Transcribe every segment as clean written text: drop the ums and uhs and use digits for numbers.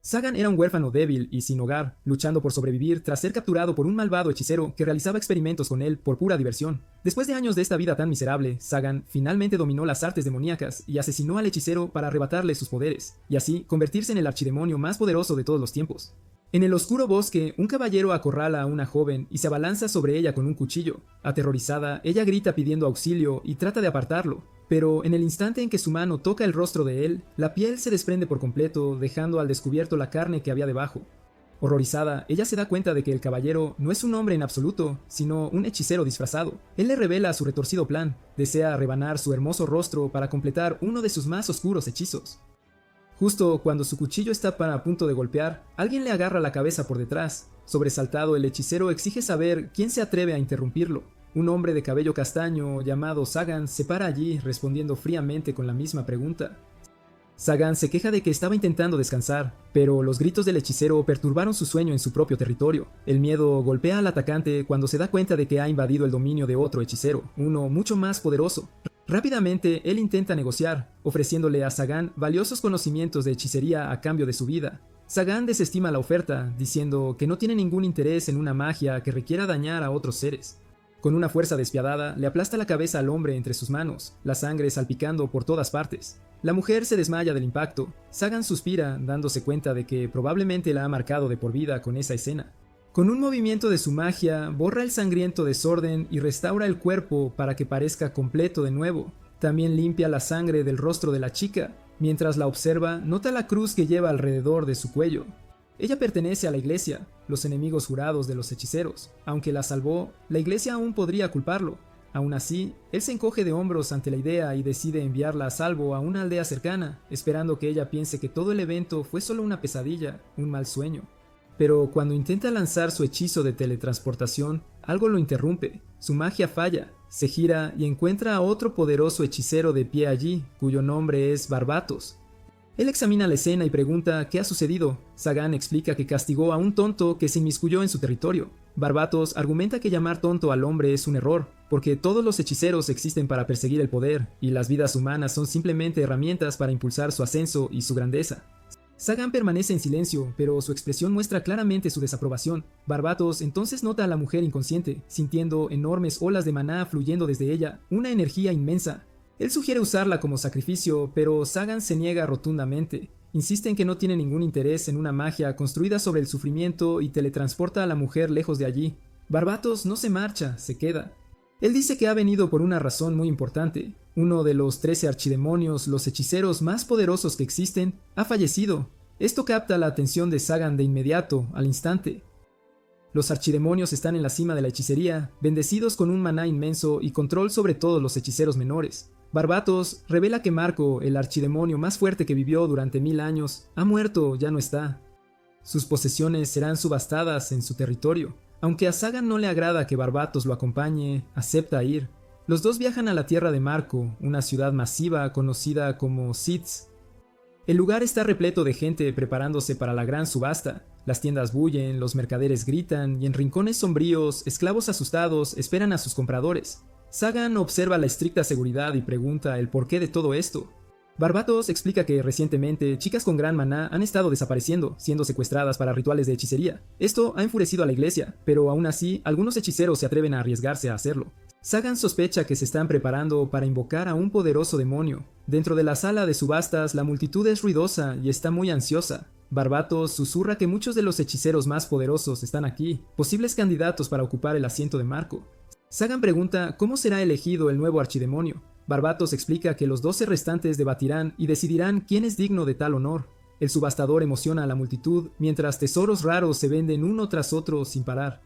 Sagan era un huérfano débil y sin hogar, luchando por sobrevivir tras ser capturado por un malvado hechicero que realizaba experimentos con él por pura diversión. Después de años de esta vida tan miserable, Sagan finalmente dominó las artes demoníacas y asesinó al hechicero para arrebatarle sus poderes, y así convertirse en el archidemonio más poderoso de todos los tiempos. En el oscuro bosque, un caballero acorrala a una joven y se abalanza sobre ella con un cuchillo. Aterrorizada, ella grita pidiendo auxilio y trata de apartarlo, pero en el instante en que su mano toca el rostro de él, la piel se desprende por completo, dejando al descubierto la carne que había debajo. Horrorizada, ella se da cuenta de que el caballero no es un hombre en absoluto, sino un hechicero disfrazado. Él le revela su retorcido plan, desea rebanar su hermoso rostro para completar uno de sus más oscuros hechizos. Justo cuando su cuchillo está a punto de golpear, alguien le agarra la cabeza por detrás. Sobresaltado, el hechicero exige saber quién se atreve a interrumpirlo. Un hombre de cabello castaño llamado Sagan se para allí respondiendo fríamente con la misma pregunta. Sagan se queja de que estaba intentando descansar, pero los gritos del hechicero perturbaron su sueño en su propio territorio. El miedo golpea al atacante cuando se da cuenta de que ha invadido el dominio de otro hechicero, uno mucho más poderoso. Rápidamente, él intenta negociar, ofreciéndole a Sagan valiosos conocimientos de hechicería a cambio de su vida. Sagan desestima la oferta, diciendo que no tiene ningún interés en una magia que requiera dañar a otros seres. Con una fuerza despiadada, le aplasta la cabeza al hombre entre sus manos, la sangre salpicando por todas partes. La mujer se desmaya del impacto. Sagan suspira, dándose cuenta de que probablemente la ha marcado de por vida con esa escena. Con un movimiento de su magia, borra el sangriento desorden y restaura el cuerpo para que parezca completo de nuevo. También limpia la sangre del rostro de la chica. Mientras la observa, nota la cruz que lleva alrededor de su cuello. Ella pertenece a la iglesia, los enemigos jurados de los hechiceros. Aunque la salvó, la iglesia aún podría culparlo. Aún así, él se encoge de hombros ante la idea y decide enviarla a salvo a una aldea cercana, esperando que ella piense que todo el evento fue solo una pesadilla, un mal sueño. Pero cuando intenta lanzar su hechizo de teletransportación, algo lo interrumpe. Su magia falla, se gira y encuentra a otro poderoso hechicero de pie allí, cuyo nombre es Barbatos. Él examina la escena y pregunta qué ha sucedido. Sagan explica que castigó a un tonto que se inmiscuyó en su territorio. Barbatos argumenta que llamar tonto al hombre es un error, porque todos los hechiceros existen para perseguir el poder, y las vidas humanas son simplemente herramientas para impulsar su ascenso y su grandeza. Sagan permanece en silencio, pero su expresión muestra claramente su desaprobación. Barbatos entonces nota a la mujer inconsciente, sintiendo enormes olas de maná fluyendo desde ella, una energía inmensa. Él sugiere usarla como sacrificio, pero Sagan se niega rotundamente. Insiste en que no tiene ningún interés en una magia construida sobre el sufrimiento y teletransporta a la mujer lejos de allí. Barbatos no se marcha, se queda. Él dice que ha venido por una razón muy importante. Uno de los 13 archidemonios, los hechiceros más poderosos que existen, ha fallecido. Esto capta la atención de Sagan de inmediato, al instante. Los archidemonios están en la cima de la hechicería, bendecidos con un maná inmenso y control sobre todos los hechiceros menores. Barbatos revela que Marco, el archidemonio más fuerte que vivió durante 1000 años, ha muerto, ya no está. Sus posesiones serán subastadas en su territorio. Aunque a Sagan no le agrada que Barbatos lo acompañe, acepta ir. Los dos viajan a la tierra de Marco, una ciudad masiva conocida como Sitz. El lugar está repleto de gente preparándose para la gran subasta. Las tiendas bullen, los mercaderes gritan y en rincones sombríos, esclavos asustados esperan a sus compradores. Sagan observa la estricta seguridad y pregunta el porqué de todo esto. Barbatos explica que recientemente chicas con gran maná han estado desapareciendo, siendo secuestradas para rituales de hechicería. Esto ha enfurecido a la iglesia, pero aún así algunos hechiceros se atreven a arriesgarse a hacerlo. Sagan sospecha que se están preparando para invocar a un poderoso demonio. Dentro de la sala de subastas la multitud es ruidosa y está muy ansiosa. Barbatos susurra que muchos de los hechiceros más poderosos están aquí, posibles candidatos para ocupar el asiento de Marco. Sagan pregunta cómo será elegido el nuevo archidemonio. Barbatos explica que los 12 restantes debatirán y decidirán quién es digno de tal honor. El subastador emociona a la multitud mientras tesoros raros se venden uno tras otro sin parar.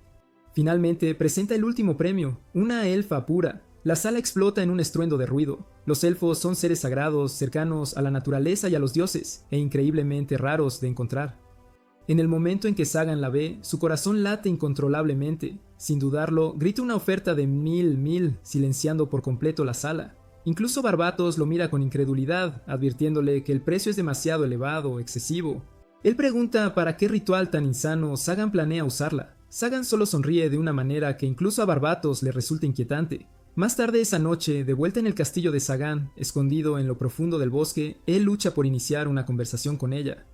Finalmente presenta el último premio, una elfa pura. La sala explota en un estruendo de ruido. Los elfos son seres sagrados, cercanos a la naturaleza y a los dioses, e increíblemente raros de encontrar. En el momento en que Sagan la ve, su corazón late incontrolablemente. Sin dudarlo, grita una oferta de 1000, silenciando por completo la sala. Incluso Barbatos lo mira con incredulidad, advirtiéndole que el precio es demasiado elevado, excesivo. Él pregunta para qué ritual tan insano Sagan planea usarla. Sagan solo sonríe de una manera que incluso a Barbatos le resulta inquietante. Más tarde esa noche, de vuelta en el castillo de Sagan, escondido en lo profundo del bosque, él lucha por iniciar una conversación con ella.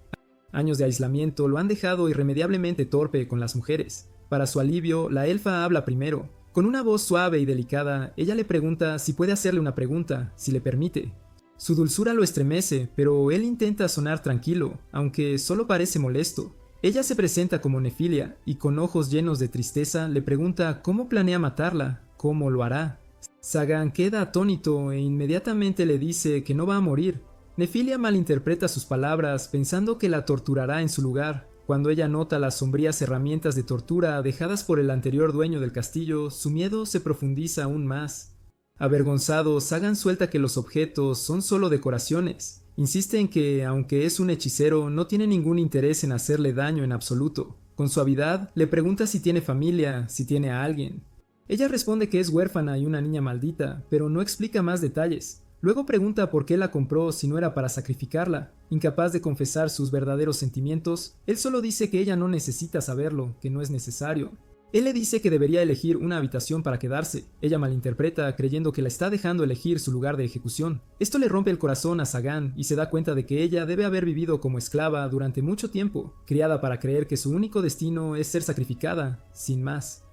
Años de aislamiento lo han dejado irremediablemente torpe con las mujeres. Para su alivio, la elfa habla primero. Con una voz suave y delicada, ella le pregunta si puede hacerle una pregunta, si le permite. Su dulzura lo estremece, pero él intenta sonar tranquilo, aunque solo parece molesto. Ella se presenta como Nefilia, y con ojos llenos de tristeza le pregunta cómo planea matarla, cómo lo hará. Sagan queda atónito e inmediatamente le dice que no va a morir. Nefilia malinterpreta sus palabras pensando que la torturará en su lugar. Cuando ella nota las sombrías herramientas de tortura dejadas por el anterior dueño del castillo, su miedo se profundiza aún más. Avergonzado, Sagan suelta que los objetos son solo decoraciones. Insiste en que, aunque es un hechicero, no tiene ningún interés en hacerle daño en absoluto. Con suavidad, le pregunta si tiene familia, si tiene a alguien. Ella responde que es huérfana y una niña maldita, pero no explica más detalles. Luego pregunta por qué la compró si no era para sacrificarla. Incapaz de confesar sus verdaderos sentimientos, él solo dice que ella no necesita saberlo, que no es necesario. Él le dice que debería elegir una habitación para quedarse. Ella malinterpreta, creyendo que la está dejando elegir su lugar de ejecución. Esto le rompe el corazón a Sagan y se da cuenta de que ella debe haber vivido como esclava durante mucho tiempo, criada para creer que su único destino es ser sacrificada, sin más.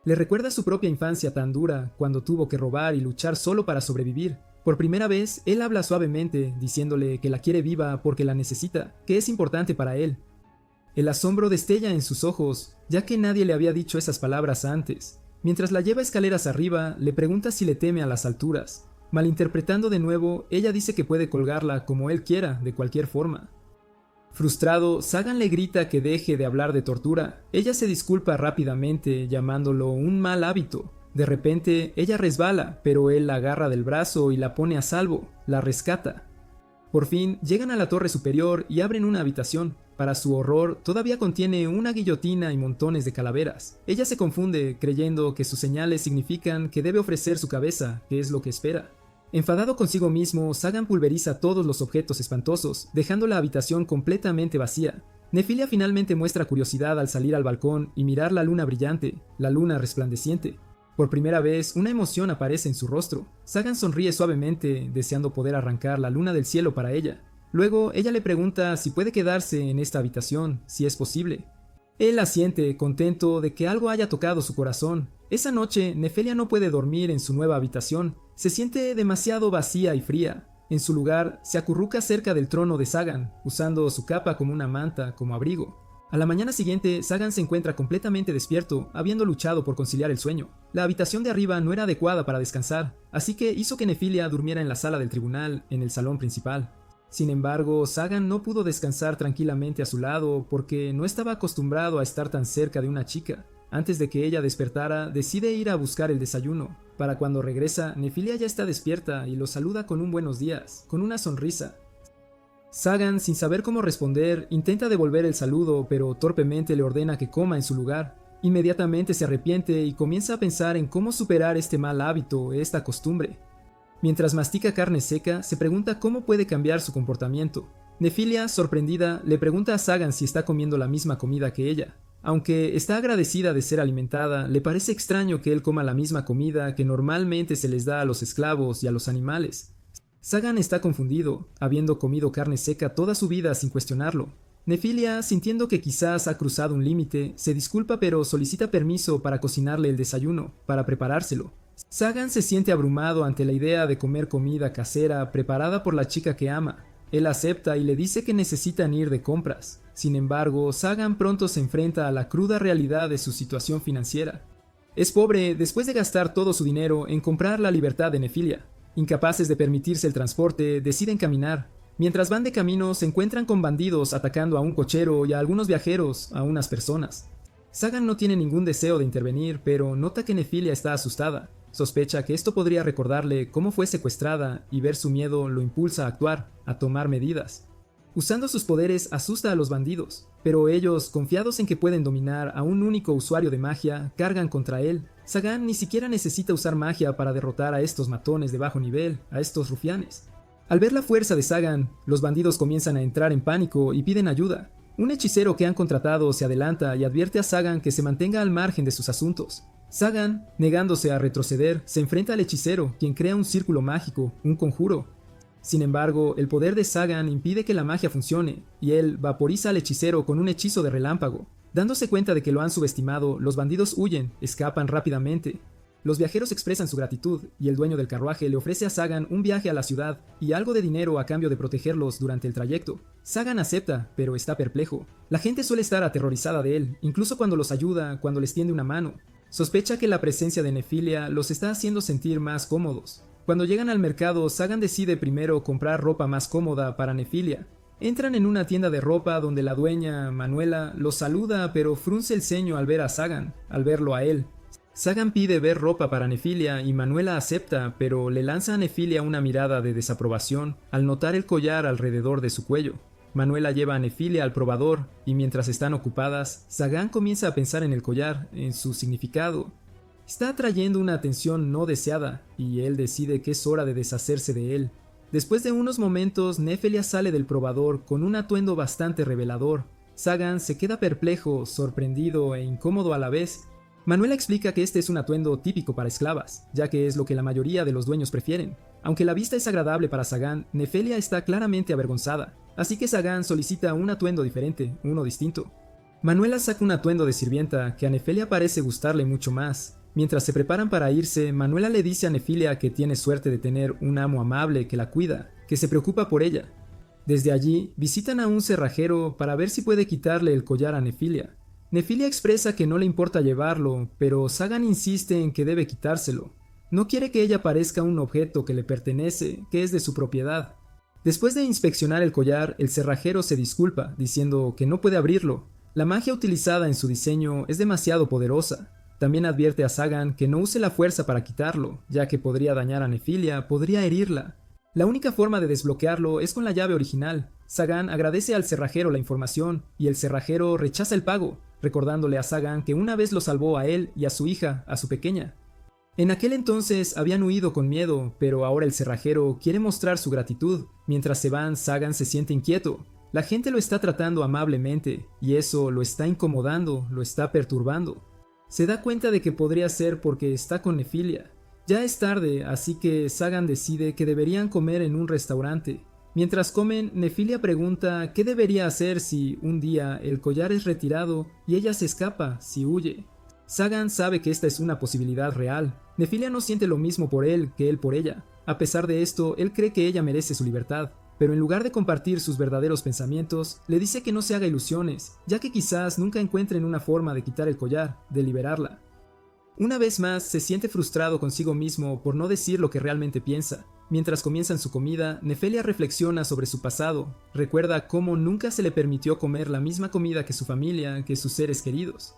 Le recuerda su propia infancia tan dura, cuando tuvo que robar y luchar solo para sobrevivir. Por primera vez, él habla suavemente, diciéndole que la quiere viva porque la necesita, que es importante para él. El asombro destella en sus ojos, ya que nadie le había dicho esas palabras antes. Mientras la lleva escaleras arriba, le pregunta si le teme a las alturas. Malinterpretando de nuevo, ella dice que puede colgarla como él quiera, de cualquier forma. Frustrado, Sagan le grita que deje de hablar de tortura. Ella se disculpa rápidamente, llamándolo un mal hábito. De repente, ella resbala, pero él la agarra del brazo y la pone a salvo, la rescata. Por fin, llegan a la torre superior y abren una habitación. Para su horror, todavía contiene una guillotina y montones de calaveras. Ella se confunde, creyendo que sus señales significan que debe ofrecer su cabeza, que es lo que espera. Enfadado consigo mismo, Sagan pulveriza todos los objetos espantosos, dejando la habitación completamente vacía. Nefilia finalmente muestra curiosidad al salir al balcón y mirar la luna brillante, la luna resplandeciente. Por primera vez, una emoción aparece en su rostro. Sagan sonríe suavemente, deseando poder arrancar la luna del cielo para ella. Luego, ella le pregunta si puede quedarse en esta habitación, si es posible. Él asiente, contento de que algo haya tocado su corazón. Esa noche, Nefilia no puede dormir en su nueva habitación. Se siente demasiado vacía y fría. En su lugar, se acurruca cerca del trono de Sagan, usando su capa como una manta, como abrigo. A la mañana siguiente, Sagan se encuentra completamente despierto, habiendo luchado por conciliar el sueño. La habitación de arriba no era adecuada para descansar, así que hizo que Nefilia durmiera en la sala del tribunal, en el salón principal. Sin embargo, Sagan no pudo descansar tranquilamente a su lado porque no estaba acostumbrado a estar tan cerca de una chica. Antes de que ella despertara, decide ir a buscar el desayuno. Para cuando regresa, Nefilia ya está despierta y lo saluda con un buenos días, con una sonrisa. Sagan, sin saber cómo responder, intenta devolver el saludo, pero torpemente le ordena que coma en su lugar. Inmediatamente se arrepiente y comienza a pensar en cómo superar este mal hábito, esta costumbre. Mientras mastica carne seca, se pregunta cómo puede cambiar su comportamiento. Nefilia, sorprendida, le pregunta a Sagan si está comiendo la misma comida que ella. Aunque está agradecida de ser alimentada, le parece extraño que él coma la misma comida que normalmente se les da a los esclavos y a los animales. Sagan está confundido, habiendo comido carne seca toda su vida sin cuestionarlo. Nefilia, sintiendo que quizás ha cruzado un límite, se disculpa pero solicita permiso para cocinarle el desayuno, para preparárselo. Sagan se siente abrumado ante la idea de comer comida casera preparada por la chica que ama. Él acepta y le dice que necesitan ir de compras. Sin embargo, Sagan pronto se enfrenta a la cruda realidad de su situación financiera. Es pobre después de gastar todo su dinero en comprar la libertad de Nefilia. Incapaces de permitirse el transporte, deciden caminar. Mientras van de camino, se encuentran con bandidos atacando a un cochero y a algunos viajeros, a unas personas. Sagan no tiene ningún deseo de intervenir, pero nota que Nefilia está asustada. Sospecha que esto podría recordarle cómo fue secuestrada y ver su miedo lo impulsa a actuar, a tomar medidas. Usando sus poderes asusta a los bandidos, pero ellos, confiados en que pueden dominar a un único usuario de magia, cargan contra él. Sagan ni siquiera necesita usar magia para derrotar a estos matones de bajo nivel, a estos rufianes. Al ver la fuerza de Sagan, los bandidos comienzan a entrar en pánico y piden ayuda. Un hechicero que han contratado se adelanta y advierte a Sagan que se mantenga al margen de sus asuntos. Sagan, negándose a retroceder, se enfrenta al hechicero, quien crea un círculo mágico, un conjuro. Sin embargo, el poder de Sagan impide que la magia funcione, y él vaporiza al hechicero con un hechizo de relámpago. Dándose cuenta de que lo han subestimado, los bandidos huyen, escapan rápidamente. Los viajeros expresan su gratitud, y el dueño del carruaje le ofrece a Sagan un viaje a la ciudad y algo de dinero a cambio de protegerlos durante el trayecto. Sagan acepta, pero está perplejo. La gente suele estar aterrorizada de él, incluso cuando los ayuda, cuando les tiende una mano. Sospecha que la presencia de Nefilia los está haciendo sentir más cómodos. Cuando llegan al mercado, Sagan decide primero comprar ropa más cómoda para Nefilia. Entran en una tienda de ropa donde la dueña, Manuela, los saluda pero frunce el ceño al ver a Sagan, al verlo a él. Sagan pide ver ropa para Nefilia y Manuela acepta, pero le lanza a Nefilia una mirada de desaprobación al notar el collar alrededor de su cuello. Manuela lleva a Nefilia al probador y mientras están ocupadas, Sagan comienza a pensar en el collar, en su significado. Está atrayendo una atención no deseada y él decide que es hora de deshacerse de él. Después de unos momentos, Nefilia sale del probador con un atuendo bastante revelador. Sagan se queda perplejo, sorprendido e incómodo a la vez. Manuela explica que este es un atuendo típico para esclavas, ya que es lo que la mayoría de los dueños prefieren. Aunque la vista es agradable para Sagan, Nefilia está claramente avergonzada, así que Sagan solicita un atuendo diferente, uno distinto. Manuela saca un atuendo de sirvienta que a Nefilia parece gustarle mucho más. Mientras se preparan para irse, Manuela le dice a Nefilia que tiene suerte de tener un amo amable que la cuida, que se preocupa por ella. Desde allí, visitan a un cerrajero para ver si puede quitarle el collar a Nefilia. Nefilia expresa que no le importa llevarlo, pero Sagan insiste en que debe quitárselo. No quiere que ella parezca un objeto que le pertenece, que es de su propiedad. Después de inspeccionar el collar, el cerrajero se disculpa, diciendo que no puede abrirlo. La magia utilizada en su diseño es demasiado poderosa. También advierte a Sagan que no use la fuerza para quitarlo, ya que podría dañar a Nefilia, podría herirla. La única forma de desbloquearlo es con la llave original. Sagan agradece al cerrajero la información, y el cerrajero rechaza el pago, recordándole a Sagan que una vez lo salvó a él y a su hija, a su pequeña. En aquel entonces habían huido con miedo, pero ahora el cerrajero quiere mostrar su gratitud. Mientras se van, Sagan se siente inquieto. La gente lo está tratando amablemente, y eso lo está incomodando, lo está perturbando. Se da cuenta de que podría ser porque está con Nefilia. Ya es tarde, así que Sagan decide que deberían comer en un restaurante. Mientras comen, Nefilia pregunta qué debería hacer si, un día, el collar es retirado y ella se escapa, si huye. Sagan sabe que esta es una posibilidad real. Nefilia no siente lo mismo por él que él por ella. A pesar de esto, él cree que ella merece su libertad. Pero en lugar de compartir sus verdaderos pensamientos, le dice que no se haga ilusiones, ya que quizás nunca encuentren una forma de quitar el collar, de liberarla. Una vez más, se siente frustrado consigo mismo por no decir lo que realmente piensa. Mientras comienzan su comida, Nefilia reflexiona sobre su pasado, recuerda cómo nunca se le permitió comer la misma comida que su familia, que sus seres queridos.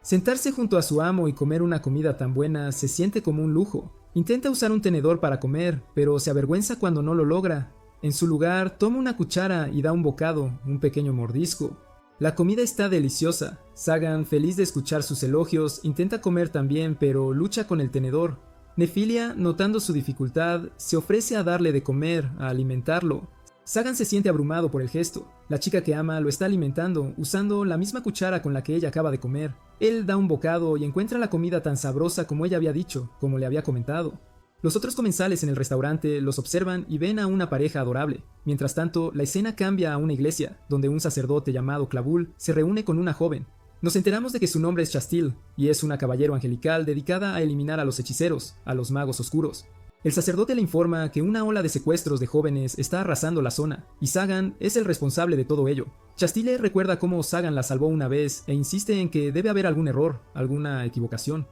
Sentarse junto a su amo y comer una comida tan buena se siente como un lujo. Intenta usar un tenedor para comer, pero se avergüenza cuando no lo logra. En su lugar, toma una cuchara y da un bocado, un pequeño mordisco. La comida está deliciosa. Sagan, feliz de escuchar sus elogios, intenta comer también, pero lucha con el tenedor. Nefilia, notando su dificultad, se ofrece a darle de comer, a alimentarlo. Sagan se siente abrumado por el gesto. La chica que ama lo está alimentando, usando la misma cuchara con la que ella acaba de comer. Él da un bocado y encuentra la comida tan sabrosa como ella había dicho, como le había comentado. Los otros comensales en el restaurante los observan y ven a una pareja adorable. Mientras tanto, la escena cambia a una iglesia, donde un sacerdote llamado Clavul se reúne con una joven. Nos enteramos de que su nombre es Chastil, y es una caballero angelical dedicada a eliminar a los hechiceros, a los magos oscuros. El sacerdote le informa que una ola de secuestros de jóvenes está arrasando la zona, y Sagan es el responsable de todo ello. Chastile recuerda cómo Sagan la salvó una vez e insiste en que debe haber algún error, alguna equivocación.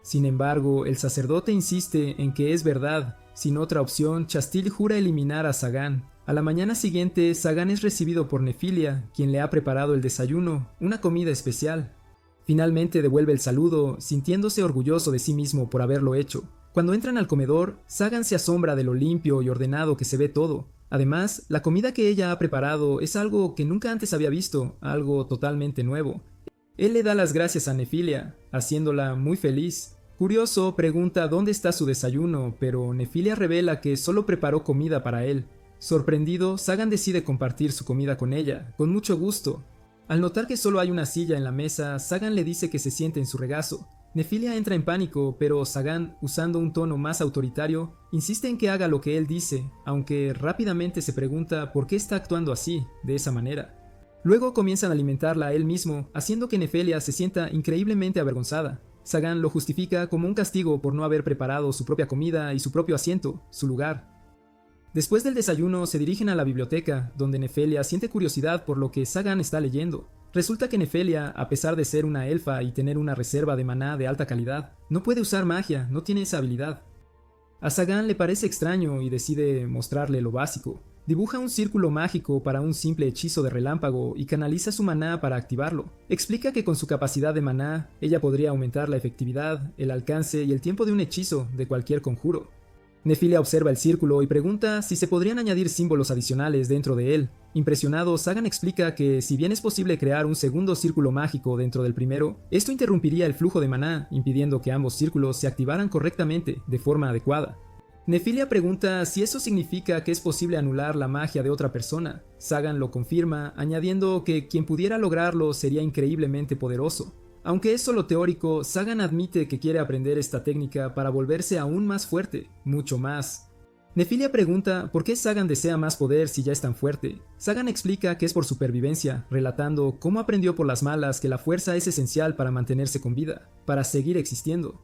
Sin embargo, el sacerdote insiste en que es verdad. Sin otra opción, Chastil jura eliminar a Sagan. A la mañana siguiente, Sagan es recibido por Nefilia, quien le ha preparado el desayuno, una comida especial. Finalmente devuelve el saludo, sintiéndose orgulloso de sí mismo por haberlo hecho. Cuando entran al comedor, Sagan se asombra de lo limpio y ordenado que se ve todo. Además, la comida que ella ha preparado es algo que nunca antes había visto, algo totalmente nuevo. Él le da las gracias a Nefilia, haciéndola muy feliz. Curioso, pregunta dónde está su desayuno, pero Nefilia revela que solo preparó comida para él. Sorprendido, Sagan decide compartir su comida con ella, con mucho gusto. Al notar que solo hay una silla en la mesa, Sagan le dice que se siente en su regazo. Nefilia entra en pánico, pero Sagan, usando un tono más autoritario, insiste en que haga lo que él dice, aunque rápidamente se pregunta por qué está actuando así, de esa manera. Luego comienzan a alimentarla a él mismo, haciendo que Nefilia se sienta increíblemente avergonzada. Sagan lo justifica como un castigo por no haber preparado su propia comida y su propio asiento, su lugar. Después del desayuno se dirigen a la biblioteca, donde Nefilia siente curiosidad por lo que Sagan está leyendo. Resulta que Nefilia, a pesar de ser una elfa y tener una reserva de maná de alta calidad, no puede usar magia, no tiene esa habilidad. A Sagan le parece extraño y decide mostrarle lo básico. Dibuja un círculo mágico para un simple hechizo de relámpago y canaliza su maná para activarlo. Explica que con su capacidad de maná, ella podría aumentar la efectividad, el alcance y el tiempo de un hechizo de cualquier conjuro. Nefilia observa el círculo y pregunta si se podrían añadir símbolos adicionales dentro de él. Impresionado, Sagan explica que si bien es posible crear un segundo círculo mágico dentro del primero, esto interrumpiría el flujo de maná, impidiendo que ambos círculos se activaran correctamente, de forma adecuada. Nefilia pregunta si eso significa que es posible anular la magia de otra persona. Sagan lo confirma, añadiendo que quien pudiera lograrlo sería increíblemente poderoso. Aunque es solo teórico, Sagan admite que quiere aprender esta técnica para volverse aún más fuerte, mucho más. Nefilia pregunta por qué Sagan desea más poder si ya es tan fuerte. Sagan explica que es por supervivencia, relatando cómo aprendió por las malas que la fuerza es esencial para mantenerse con vida, para seguir existiendo.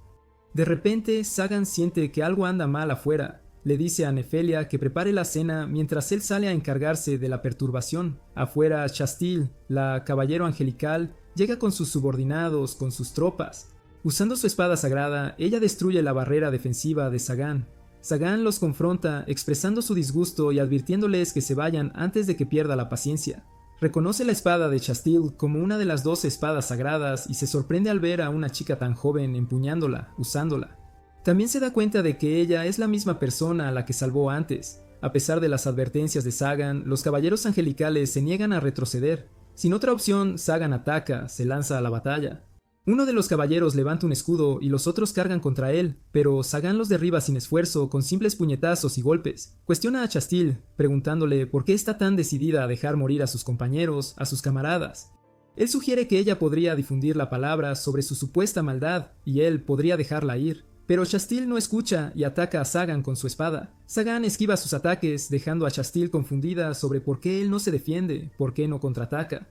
De repente, Sagan siente que algo anda mal afuera. Le dice a Nefilia que prepare la cena mientras él sale a encargarse de la perturbación. Afuera, Chastil, la caballero angelical, llega con sus subordinados, con sus tropas. Usando su espada sagrada, ella destruye la barrera defensiva de Sagan. Sagan los confronta, expresando su disgusto y advirtiéndoles que se vayan antes de que pierda la paciencia. Reconoce la espada de Chastil como una de las 12 espadas sagradas y se sorprende al ver a una chica tan joven empuñándola, usándola. También se da cuenta de que ella es la misma persona a la que salvó antes. A pesar de las advertencias de Sagan, los caballeros angelicales se niegan a retroceder. Sin otra opción, Sagan ataca, se lanza a la batalla. Uno de los caballeros levanta un escudo y los otros cargan contra él, pero Sagan los derriba sin esfuerzo con simples puñetazos y golpes. Cuestiona a Chastil, preguntándole por qué está tan decidida a dejar morir a sus compañeros, a sus camaradas. Él sugiere que ella podría difundir la palabra sobre su supuesta maldad y él podría dejarla ir. Pero Chastil no escucha y ataca a Sagan con su espada. Sagan esquiva sus ataques, dejando a Chastil confundida sobre por qué él no se defiende, por qué no contraataca.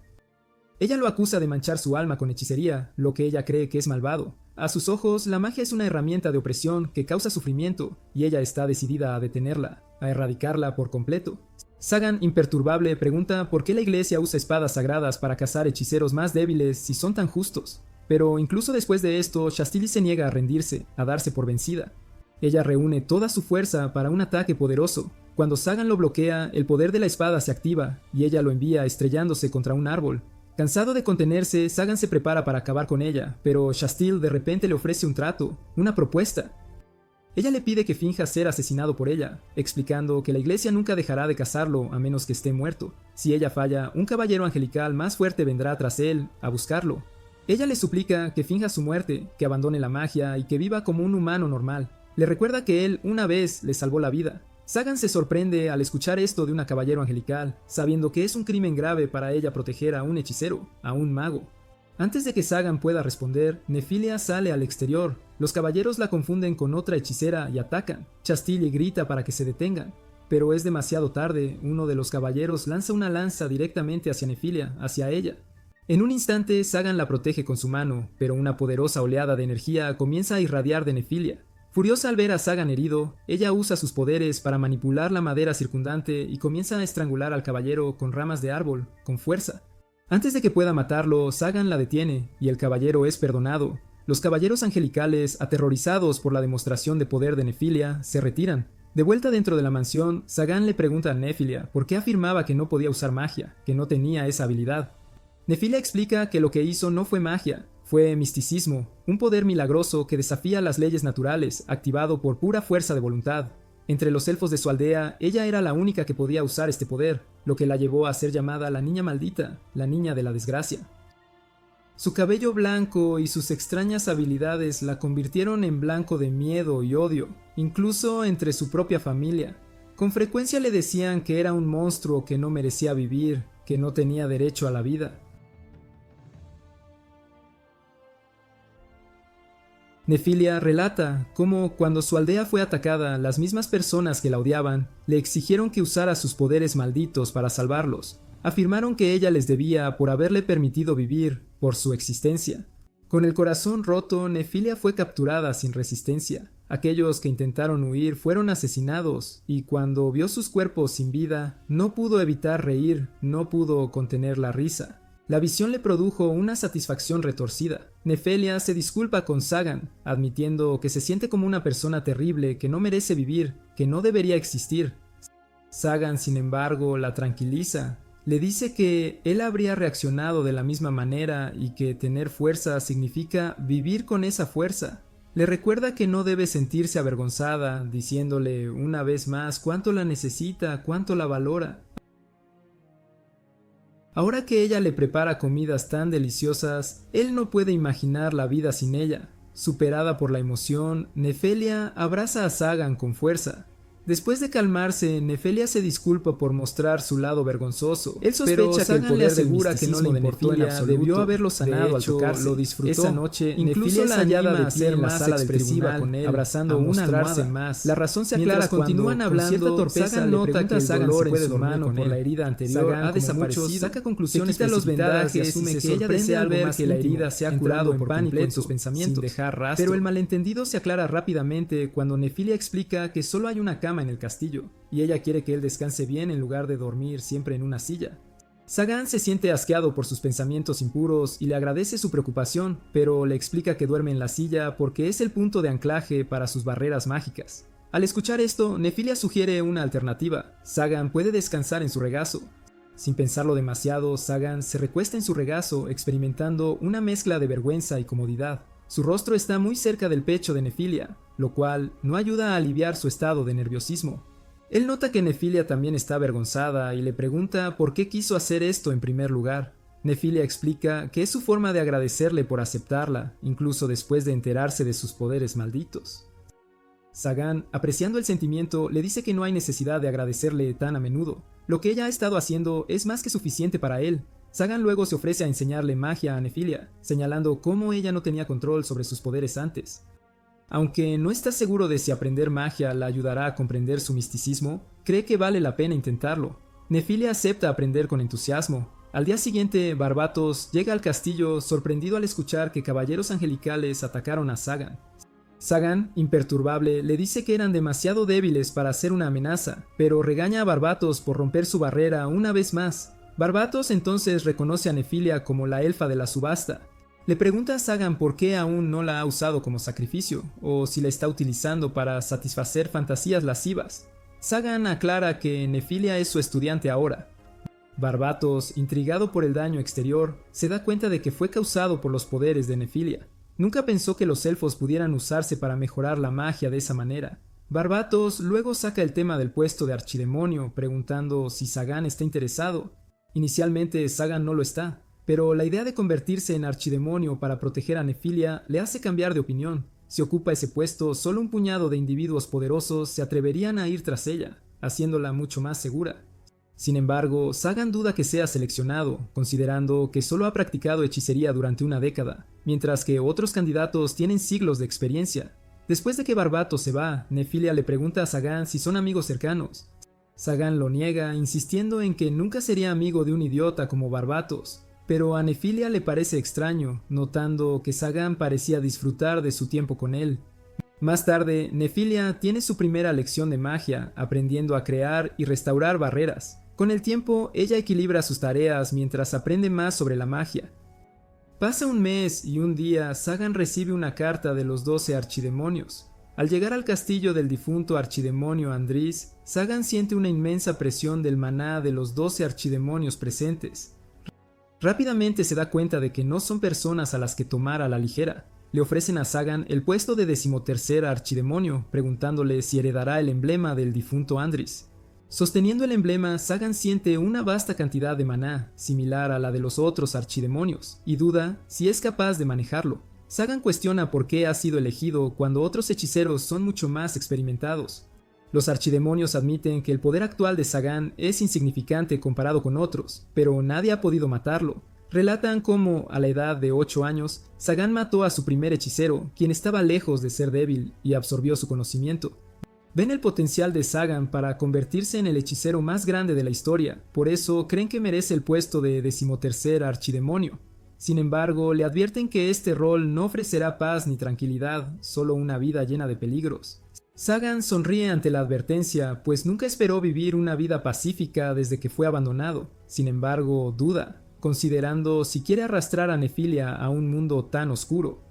Ella lo acusa de manchar su alma con hechicería, lo que ella cree que es malvado. A sus ojos, la magia es una herramienta de opresión que causa sufrimiento, y ella está decidida a detenerla, a erradicarla por completo. Sagan, imperturbable, pregunta por qué la iglesia usa espadas sagradas para cazar hechiceros más débiles si son tan justos. Pero incluso después de esto, Chastil se niega a rendirse, a darse por vencida. Ella reúne toda su fuerza para un ataque poderoso. Cuando Sagan lo bloquea, el poder de la espada se activa, y ella lo envía estrellándose contra un árbol. Cansado de contenerse, Sagan se prepara para acabar con ella, pero Chastil de repente le ofrece un trato, una propuesta. Ella le pide que finja ser asesinado por ella, explicando que la iglesia nunca dejará de cazarlo a menos que esté muerto. Si ella falla, un caballero angelical más fuerte vendrá tras él, a buscarlo. Ella le suplica que finja su muerte, que abandone la magia y que viva como un humano normal. Le recuerda que él una vez le salvó la vida. Sagan se sorprende al escuchar esto de una caballero angelical, sabiendo que es un crimen grave para ella proteger a un hechicero, a un mago. Antes de que Sagan pueda responder, Nefilia sale al exterior. Los caballeros la confunden con otra hechicera y atacan. Chastil grita para que se detengan. Pero es demasiado tarde, uno de los caballeros lanza una lanza directamente hacia Nefilia, hacia ella. En un instante, Sagan la protege con su mano, pero una poderosa oleada de energía comienza a irradiar de Nefilia. Furiosa al ver a Sagan herido, ella usa sus poderes para manipular la madera circundante y comienza a estrangular al caballero con ramas de árbol, con fuerza. Antes de que pueda matarlo, Sagan la detiene y el caballero es perdonado. Los caballeros angelicales, aterrorizados por la demostración de poder de Nefilia, se retiran. De vuelta dentro de la mansión, Sagan le pregunta a Nefilia por qué afirmaba que no podía usar magia, que no tenía esa habilidad. Nefilia explica que lo que hizo no fue magia, fue misticismo, un poder milagroso que desafía las leyes naturales, activado por pura fuerza de voluntad. Entre los elfos de su aldea, ella era la única que podía usar este poder, lo que la llevó a ser llamada la niña maldita, la niña de la desgracia. Su cabello blanco y sus extrañas habilidades la convirtieron en blanco de miedo y odio, incluso entre su propia familia. Con frecuencia le decían que era un monstruo que no merecía vivir, que no tenía derecho a la vida. Nefilia relata cómo cuando su aldea fue atacada, las mismas personas que la odiaban le exigieron que usara sus poderes malditos para salvarlos. Afirmaron que ella les debía por haberle permitido vivir, por su existencia. Con el corazón roto, Nefilia fue capturada sin resistencia. Aquellos que intentaron huir fueron asesinados, y cuando vio sus cuerpos sin vida, no pudo evitar reír, no pudo contener la risa. La visión le produjo una satisfacción retorcida. Nefilia se disculpa con Sagan, admitiendo que se siente como una persona terrible que no merece vivir, que no debería existir. Sagan, sin embargo, la tranquiliza. Le dice que él habría reaccionado de la misma manera y que tener fuerza significa vivir con esa fuerza. Le recuerda que no debe sentirse avergonzada, diciéndole una vez más cuánto la necesita, cuánto la valora. Ahora que ella le prepara comidas tan deliciosas, él no puede imaginar la vida sin ella. Superada por la emoción, Nefilia abraza a Sagan con fuerza. Después de calmarse, Nefilia se disculpa por mostrar su lado vergonzoso. Él sospecha que el poder le asegura que no le importó en absoluto. Debió haberlo sanado al tocarse. Lo disfrutó. Esa noche, incluso la hallada de pie en la sala del tribunal con él, abrazando una almohada más. La razón se aclara cuando continúan hablando. Sagan nota que el dolor en su mano por la herida anterior ha desaparecido. Saca conclusiones, quita los vendajes y asume que ella desea ver que la herida se ha curado por pánico en sus pensamientos, sin dejar rastro. Pero el malentendido se aclara rápidamente cuando Nefilia explica que solo hay una cama en el castillo, y ella quiere que él descanse bien en lugar de dormir siempre en una silla. Sagan se siente asqueado por sus pensamientos impuros y le agradece su preocupación, pero le explica que duerme en la silla porque es el punto de anclaje para sus barreras mágicas. Al escuchar esto, Nefilia sugiere una alternativa. Sagan puede descansar en su regazo. Sin pensarlo demasiado, Sagan se recuesta en su regazo, experimentando una mezcla de vergüenza y comodidad. Su rostro está muy cerca del pecho de Nefilia, lo cual no ayuda a aliviar su estado de nerviosismo. Él nota que Nefilia también está avergonzada y le pregunta por qué quiso hacer esto en primer lugar. Nefilia explica que es su forma de agradecerle por aceptarla, incluso después de enterarse de sus poderes malditos. Sagan, apreciando el sentimiento, le dice que no hay necesidad de agradecerle tan a menudo. Lo que ella ha estado haciendo es más que suficiente para él. Sagan luego se ofrece a enseñarle magia a Nefilia, señalando cómo ella no tenía control sobre sus poderes antes. Aunque no está seguro de si aprender magia la ayudará a comprender su misticismo, cree que vale la pena intentarlo. Nefilia acepta aprender con entusiasmo. Al día siguiente, Barbatos llega al castillo sorprendido al escuchar que caballeros angelicales atacaron a Sagan. Sagan, imperturbable, le dice que eran demasiado débiles para ser una amenaza, pero regaña a Barbatos por romper su barrera una vez más. Barbatos entonces reconoce a Nefilia como la elfa de la subasta. Le pregunta a Sagan por qué aún no la ha usado como sacrificio, o si la está utilizando para satisfacer fantasías lascivas. Sagan aclara que Nefilia es su estudiante ahora. Barbatos, intrigado por el daño exterior, se da cuenta de que fue causado por los poderes de Nefilia. Nunca pensó que los elfos pudieran usarse para mejorar la magia de esa manera. Barbatos luego saca el tema del puesto de archidemonio, preguntando si Sagan está interesado. Inicialmente Sagan no lo está, pero la idea de convertirse en archidemonio para proteger a Nefilia le hace cambiar de opinión. Si ocupa ese puesto, solo un puñado de individuos poderosos se atreverían a ir tras ella, haciéndola mucho más segura. Sin embargo, Sagan duda que sea seleccionado, considerando que solo ha practicado hechicería durante una década, mientras que otros candidatos tienen siglos de experiencia. Después de que Barbatos se va, Nefilia le pregunta a Sagan si son amigos cercanos. Sagan lo niega, insistiendo en que nunca sería amigo de un idiota como Barbatos, pero a Nefilia le parece extraño, notando que Sagan parecía disfrutar de su tiempo con él. Más tarde, Nefilia tiene su primera lección de magia, aprendiendo a crear y restaurar barreras. Con el tiempo, ella equilibra sus tareas mientras aprende más sobre la magia. Pasa un mes y un día, Sagan recibe una carta de los 12 archidemonios. Al llegar al castillo del difunto archidemonio Andrís, Sagan siente una inmensa presión del maná de los 12 archidemonios presentes. Rápidamente se da cuenta de que no son personas a las que tomar a la ligera. Le ofrecen a Sagan el puesto de 13º archidemonio, preguntándole si heredará el emblema del difunto Andrís. Sosteniendo el emblema, Sagan siente una vasta cantidad de maná, similar a la de los otros archidemonios, y duda si es capaz de manejarlo. Sagan cuestiona por qué ha sido elegido cuando otros hechiceros son mucho más experimentados. Los archidemonios admiten que el poder actual de Sagan es insignificante comparado con otros, pero nadie ha podido matarlo. Relatan cómo, a la edad de 8 años, Sagan mató a su primer hechicero, quien estaba lejos de ser débil, y absorbió su conocimiento. Ven el potencial de Sagan para convertirse en el hechicero más grande de la historia, por eso creen que merece el puesto de 13º archidemonio. Sin embargo, le advierten que este rol no ofrecerá paz ni tranquilidad, solo una vida llena de peligros. Sagan sonríe ante la advertencia, pues nunca esperó vivir una vida pacífica desde que fue abandonado. Sin embargo, duda, considerando si quiere arrastrar a Nefilia a un mundo tan oscuro.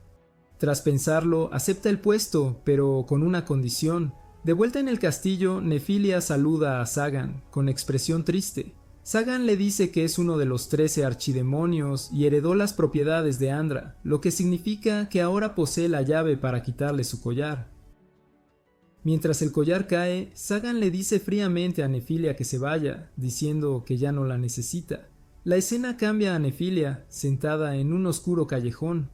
Tras pensarlo, acepta el puesto, pero con una condición. De vuelta en el castillo, Nefilia saluda a Sagan, con expresión triste. Sagan le dice que es uno de los 13 archidemonios y heredó las propiedades de Andra, lo que significa que ahora posee la llave para quitarle su collar. Mientras el collar cae, Sagan le dice fríamente a Nefilia que se vaya, diciendo que ya no la necesita. La escena cambia a Nefilia, sentada en un oscuro callejón.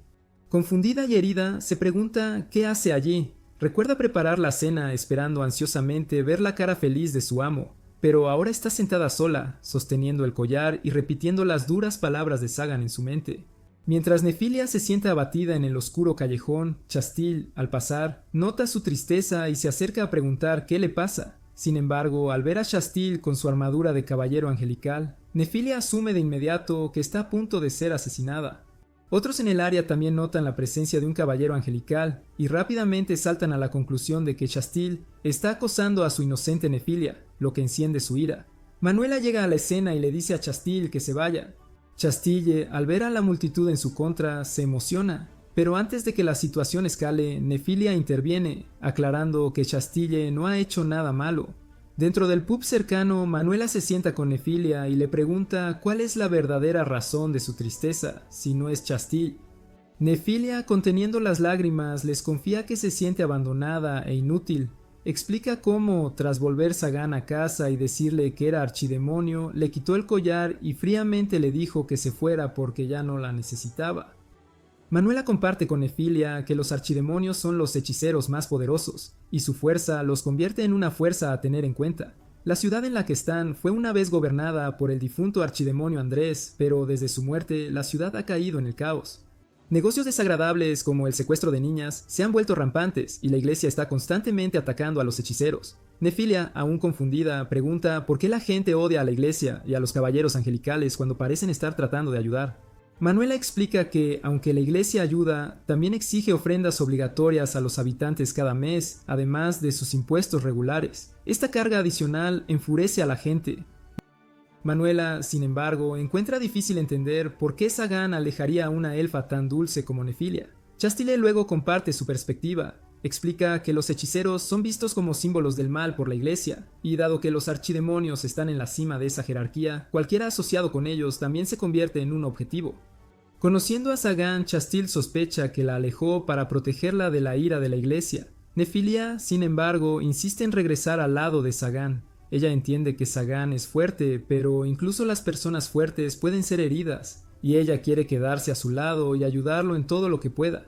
Confundida y herida, se pregunta qué hace allí. Recuerda preparar la cena esperando ansiosamente ver la cara feliz de su amo, pero ahora está sentada sola, sosteniendo el collar y repitiendo las duras palabras de Sagan en su mente. Mientras Nefilia se siente abatida en el oscuro callejón, Chastil, al pasar, nota su tristeza y se acerca a preguntar qué le pasa. Sin embargo, al ver a Chastil con su armadura de caballero angelical, Nefilia asume de inmediato que está a punto de ser asesinada. Otros en el área también notan la presencia de un caballero angelical y rápidamente saltan a la conclusión de que Chastil está acosando a su inocente Nefilia, lo que enciende su ira. Manuela llega a la escena y le dice a Chastil que se vaya. Chastille, al ver a la multitud en su contra, se emociona, pero antes de que la situación escale, Nefilia interviene, aclarando que Chastille no ha hecho nada malo. Dentro del pub cercano, Manuela se sienta con Nefilia y le pregunta cuál es la verdadera razón de su tristeza, si no es Chastil. Nefilia, conteniendo las lágrimas, les confía que se siente abandonada e inútil. Explica cómo, tras volver Sagan a casa y decirle que era archidemonio, le quitó el collar y fríamente le dijo que se fuera porque ya no la necesitaba. Manuela comparte con Nefilia que los archidemonios son los hechiceros más poderosos, y su fuerza los convierte en una fuerza a tener en cuenta. La ciudad en la que están fue una vez gobernada por el difunto archidemonio Andrés, pero desde su muerte la ciudad ha caído en el caos. Negocios desagradables como el secuestro de niñas se han vuelto rampantes y la iglesia está constantemente atacando a los hechiceros. Nefilia, aún confundida, pregunta por qué la gente odia a la iglesia y a los caballeros angelicales cuando parecen estar tratando de ayudar. Manuela explica que, aunque la iglesia ayuda, también exige ofrendas obligatorias a los habitantes cada mes, además de sus impuestos regulares. Esta carga adicional enfurece a la gente. Manuela, sin embargo, encuentra difícil entender por qué Sagan alejaría a una elfa tan dulce como Nefilia. Chastile luego comparte su perspectiva. Explica que los hechiceros son vistos como símbolos del mal por la iglesia, y dado que los archidemonios están en la cima de esa jerarquía, cualquiera asociado con ellos también se convierte en un objetivo. Conociendo a Sagan, Chastil sospecha que la alejó para protegerla de la ira de la iglesia. Nefilia, sin embargo, insiste en regresar al lado de Sagan. Ella entiende que Sagan es fuerte, pero incluso las personas fuertes pueden ser heridas, y ella quiere quedarse a su lado y ayudarlo en todo lo que pueda.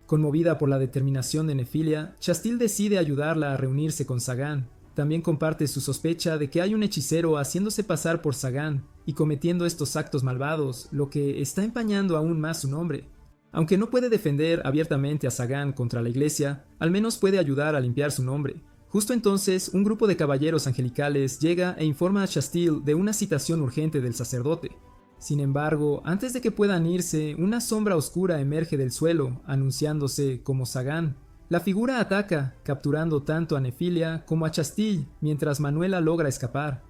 Conmovida por la determinación de Nefilia, Chastil decide ayudarla a reunirse con Sagan. También comparte su sospecha de que hay un hechicero haciéndose pasar por Sagan y cometiendo estos actos malvados, lo que está empañando aún más su nombre. Aunque no puede defender abiertamente a Sagan contra la iglesia, al menos puede ayudar a limpiar su nombre. Justo entonces, un grupo de caballeros angelicales llega e informa a Chastil de una citación urgente del sacerdote. Sin embargo, antes de que puedan irse, una sombra oscura emerge del suelo, anunciándose como Sagan. La figura ataca, capturando tanto a Nefilia como a Chastil, mientras Manuela logra escapar.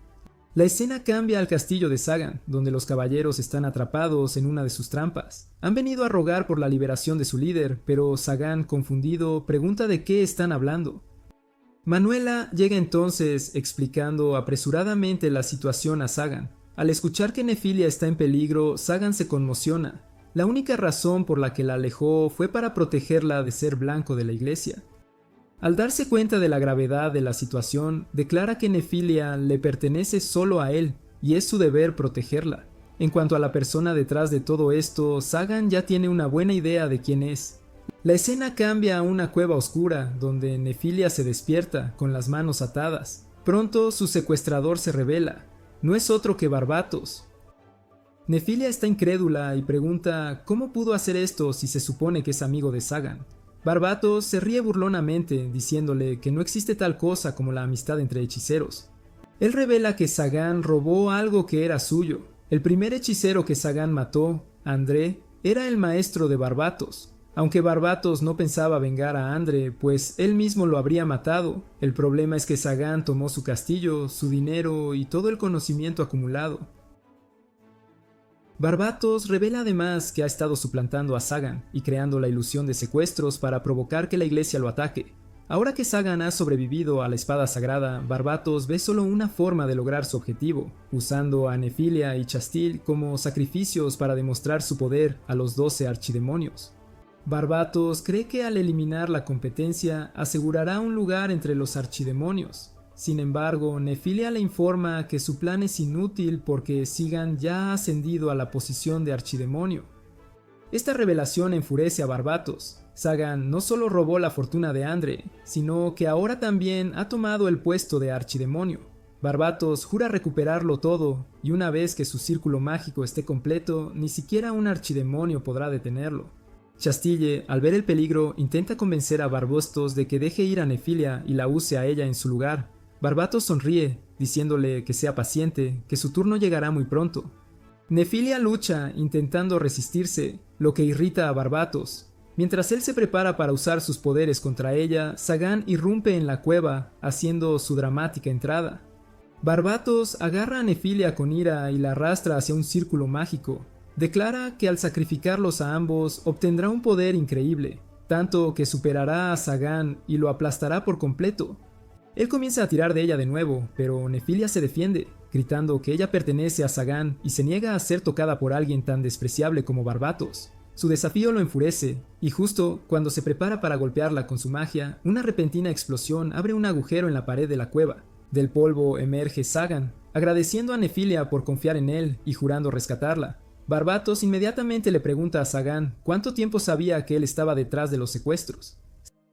La escena cambia al castillo de Sagan, donde los caballeros están atrapados en una de sus trampas. Han venido a rogar por la liberación de su líder, pero Sagan, confundido, pregunta de qué están hablando. Manuela llega entonces explicando apresuradamente la situación a Sagan. Al escuchar que Nefilia está en peligro, Sagan se conmociona. La única razón por la que la alejó fue para protegerla de ser blanco de la iglesia. Al darse cuenta de la gravedad de la situación, declara que Nefilia le pertenece solo a él, y es su deber protegerla. En cuanto a la persona detrás de todo esto, Sagan ya tiene una buena idea de quién es. La escena cambia a una cueva oscura, donde Nefilia se despierta, con las manos atadas. Pronto su secuestrador se revela. No es otro que Barbatos. Nefilia está incrédula y pregunta cómo pudo hacer esto si se supone que es amigo de Sagan. Barbatos se ríe burlonamente, diciéndole que no existe tal cosa como la amistad entre hechiceros. Él revela que Sagan robó algo que era suyo. El primer hechicero que Sagan mató, André, era el maestro de Barbatos. Aunque Barbatos no pensaba vengar a André, pues él mismo lo habría matado, el problema es que Sagan tomó su castillo, su dinero y todo el conocimiento acumulado. Barbatos revela además que ha estado suplantando a Sagan y creando la ilusión de secuestros para provocar que la iglesia lo ataque. Ahora que Sagan ha sobrevivido a la espada sagrada, Barbatos ve solo una forma de lograr su objetivo, usando a Nefilia y Chastil como sacrificios para demostrar su poder a los 12 archidemonios. Barbatos cree que al eliminar la competencia asegurará un lugar entre los archidemonios. Sin embargo, Nefilia le informa que su plan es inútil porque Sagan ya ha ascendido a la posición de archidemonio. Esta revelación enfurece a Barbatos. Sagan no solo robó la fortuna de André, sino que ahora también ha tomado el puesto de archidemonio. Barbatos jura recuperarlo todo, y una vez que su círculo mágico esté completo, ni siquiera un archidemonio podrá detenerlo. Chastille, al ver el peligro, intenta convencer a Barbostos de que deje ir a Nefilia y la use a ella en su lugar. Barbatos sonríe, diciéndole que sea paciente, que su turno llegará muy pronto. Nefilia lucha, intentando resistirse, lo que irrita a Barbatos. Mientras él se prepara para usar sus poderes contra ella, Sagan irrumpe en la cueva, haciendo su dramática entrada. Barbatos agarra a Nefilia con ira y la arrastra hacia un círculo mágico. Declara que al sacrificarlos a ambos obtendrá un poder increíble, tanto que superará a Sagan y lo aplastará por completo. Él comienza a tirar de ella de nuevo, pero Nefilia se defiende, gritando que ella pertenece a Sagan y se niega a ser tocada por alguien tan despreciable como Barbatos. Su desafío lo enfurece, y justo cuando se prepara para golpearla con su magia, una repentina explosión abre un agujero en la pared de la cueva. Del polvo emerge Sagan, agradeciendo a Nefilia por confiar en él y jurando rescatarla. Barbatos inmediatamente le pregunta a Sagan cuánto tiempo sabía que él estaba detrás de los secuestros.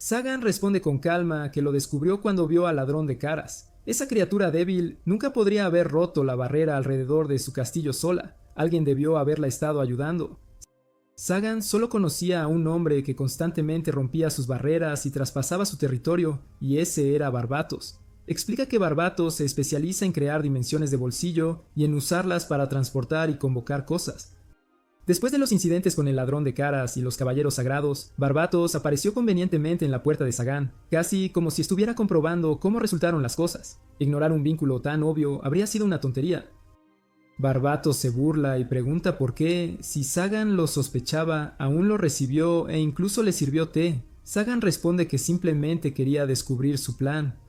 Sagan responde con calma que lo descubrió cuando vio al ladrón de caras. Esa criatura débil nunca podría haber roto la barrera alrededor de su castillo sola. Alguien debió haberla estado ayudando. Sagan solo conocía a un hombre que constantemente rompía sus barreras y traspasaba su territorio, y ese era Barbatos. Explica que Barbatos se especializa en crear dimensiones de bolsillo y en usarlas para transportar y convocar cosas. Después de los incidentes con el ladrón de caras y los caballeros sagrados, Barbatos apareció convenientemente en la puerta de Sagan, casi como si estuviera comprobando cómo resultaron las cosas. Ignorar un vínculo tan obvio habría sido una tontería. Barbatos se burla y pregunta por qué, si Sagan lo sospechaba, aún lo recibió e incluso le sirvió té. Sagan responde que simplemente quería descubrir su plan.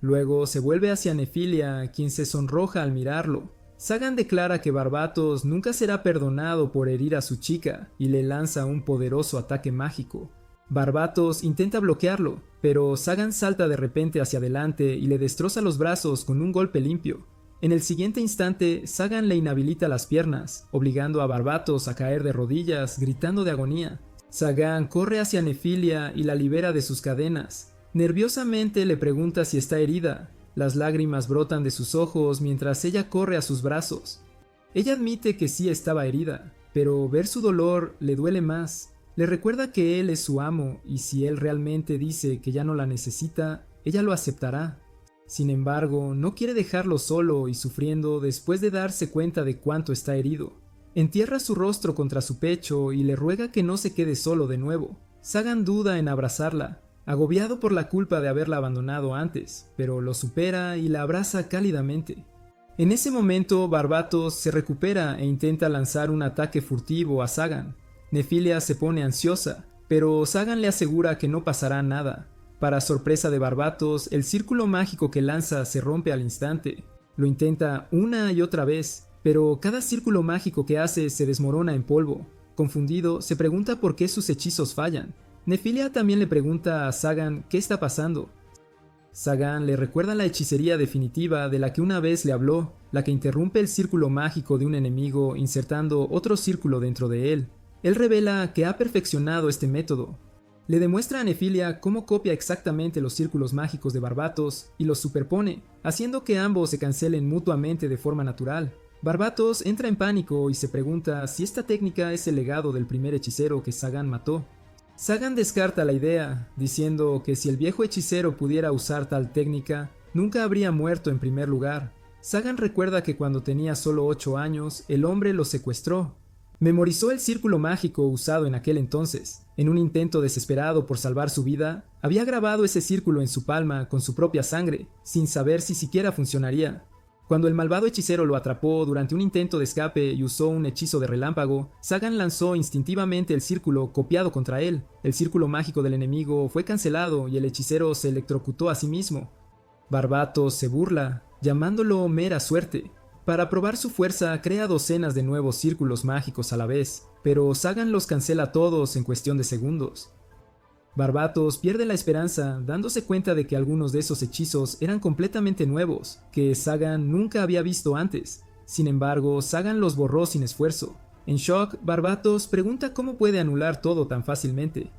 Luego se vuelve hacia Nefilia, quien se sonroja al mirarlo. Sagan declara que Barbatos nunca será perdonado por herir a su chica y le lanza un poderoso ataque mágico. Barbatos intenta bloquearlo, pero Sagan salta de repente hacia adelante y le destroza los brazos con un golpe limpio. En el siguiente instante, Sagan le inhabilita las piernas, obligando a Barbatos a caer de rodillas, gritando de agonía. Sagan corre hacia Nefilia y la libera de sus cadenas. Nerviosamente le pregunta si está herida. Las lágrimas brotan de sus ojos mientras ella corre a sus brazos. Ella admite que sí estaba herida, pero ver su dolor le duele más. Le recuerda que él es su amo y si él realmente dice que ya no la necesita, ella lo aceptará. Sin embargo, no quiere dejarlo solo y sufriendo después de darse cuenta de cuánto está herido. Entierra su rostro contra su pecho y le ruega que no se quede solo de nuevo. Sagan duda en abrazarla, agobiado por la culpa de haberla abandonado antes, pero lo supera y la abraza cálidamente. En ese momento, Barbatos se recupera e intenta lanzar un ataque furtivo a Sagan. Nefilia se pone ansiosa, pero Sagan le asegura que no pasará nada. Para sorpresa de Barbatos, el círculo mágico que lanza se rompe al instante. Lo intenta una y otra vez, pero cada círculo mágico que hace se desmorona en polvo. Confundido, se pregunta por qué sus hechizos fallan. Nefilia también le pregunta a Sagan qué está pasando. Sagan le recuerda la hechicería definitiva de la que una vez le habló, la que interrumpe el círculo mágico de un enemigo insertando otro círculo dentro de él. Él revela que ha perfeccionado este método. Le demuestra a Nefilia cómo copia exactamente los círculos mágicos de Barbatos y los superpone, haciendo que ambos se cancelen mutuamente de forma natural. Barbatos entra en pánico y se pregunta si esta técnica es el legado del primer hechicero que Sagan mató. Sagan descarta la idea, diciendo que si el viejo hechicero pudiera usar tal técnica, nunca habría muerto en primer lugar. Sagan recuerda que cuando tenía solo 8 años, el hombre lo secuestró. Memorizó el círculo mágico usado en aquel entonces. En un intento desesperado por salvar su vida, había grabado ese círculo en su palma con su propia sangre, sin saber si siquiera funcionaría. Cuando el malvado hechicero lo atrapó durante un intento de escape y usó un hechizo de relámpago, Sagan lanzó instintivamente el círculo copiado contra él. El círculo mágico del enemigo fue cancelado y el hechicero se electrocutó a sí mismo. Barbatos se burla, llamándolo mera suerte. Para probar su fuerza, crea docenas de nuevos círculos mágicos a la vez, pero Sagan los cancela todos en cuestión de segundos. Barbatos pierde la esperanza, dándose cuenta de que algunos de esos hechizos eran completamente nuevos, que Sagan nunca había visto antes. Sin embargo, Sagan los borró sin esfuerzo. En shock, Barbatos pregunta cómo puede anular todo tan fácilmente.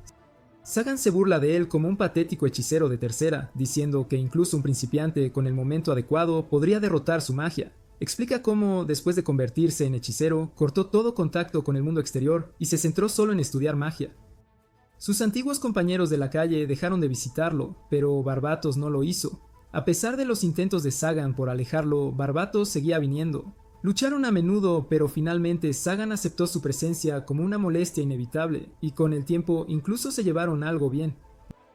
Sagan se burla de él como un patético hechicero de tercera, diciendo que incluso un principiante con el momento adecuado podría derrotar su magia. Explica cómo, después de convertirse en hechicero, cortó todo contacto con el mundo exterior y se centró solo en estudiar magia. Sus antiguos compañeros de la calle dejaron de visitarlo, pero Barbatos no lo hizo. A pesar de los intentos de Sagan por alejarlo, Barbatos seguía viniendo. Lucharon a menudo, pero finalmente Sagan aceptó su presencia como una molestia inevitable, y con el tiempo incluso se llevaron algo bien.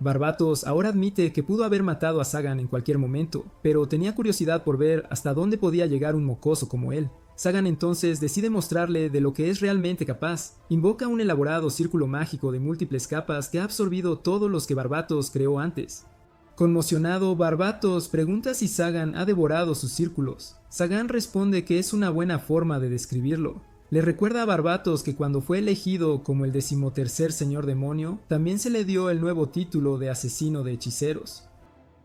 Barbatos ahora admite que pudo haber matado a Sagan en cualquier momento, pero tenía curiosidad por ver hasta dónde podía llegar un mocoso como él. Sagan entonces decide mostrarle de lo que es realmente capaz. Invoca un elaborado círculo mágico de múltiples capas que ha absorbido todos los que Barbatos creó antes. Conmocionado, Barbatos pregunta si Sagan ha devorado sus círculos. Sagan responde que es una buena forma de describirlo. Le recuerda a Barbatos que cuando fue elegido como el 13º señor demonio, también se le dio el nuevo título de asesino de hechiceros.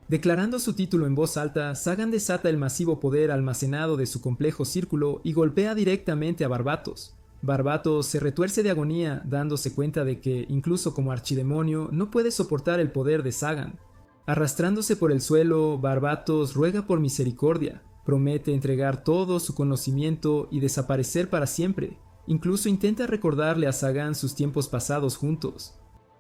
Declarando su título en voz alta, Sagan desata el masivo poder almacenado de su complejo círculo y golpea directamente a Barbatos. Barbatos se retuerce de agonía, dándose cuenta de que, incluso como archidemonio, no puede soportar el poder de Sagan. Arrastrándose por el suelo, Barbatos ruega por misericordia, promete entregar todo su conocimiento y desaparecer para siempre. Incluso intenta recordarle a Sagan sus tiempos pasados juntos.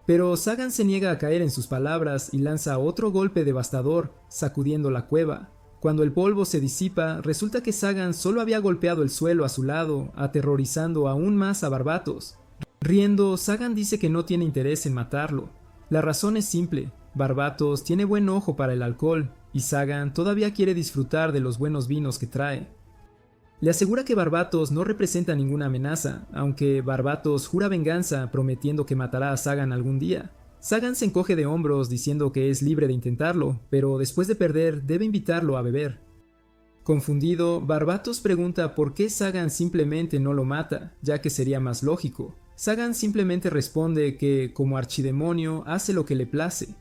Pero Sagan se niega a caer en sus palabras y lanza otro golpe devastador, sacudiendo la cueva. Cuando el polvo se disipa, resulta que Sagan solo había golpeado el suelo a su lado, aterrorizando aún más a Barbatos. Riendo, Sagan dice que no tiene interés en matarlo. La razón es simple: Barbatos tiene buen ojo para el alcohol, y Sagan todavía quiere disfrutar de los buenos vinos que trae. Le asegura que Barbatos no representa ninguna amenaza, aunque Barbatos jura venganza prometiendo que matará a Sagan algún día. Sagan se encoge de hombros diciendo que es libre de intentarlo, pero después de perder debe invitarlo a beber. Confundido, Barbatos pregunta por qué Sagan simplemente no lo mata, ya que sería más lógico. Sagan simplemente responde que, como archidemonio, hace lo que le place.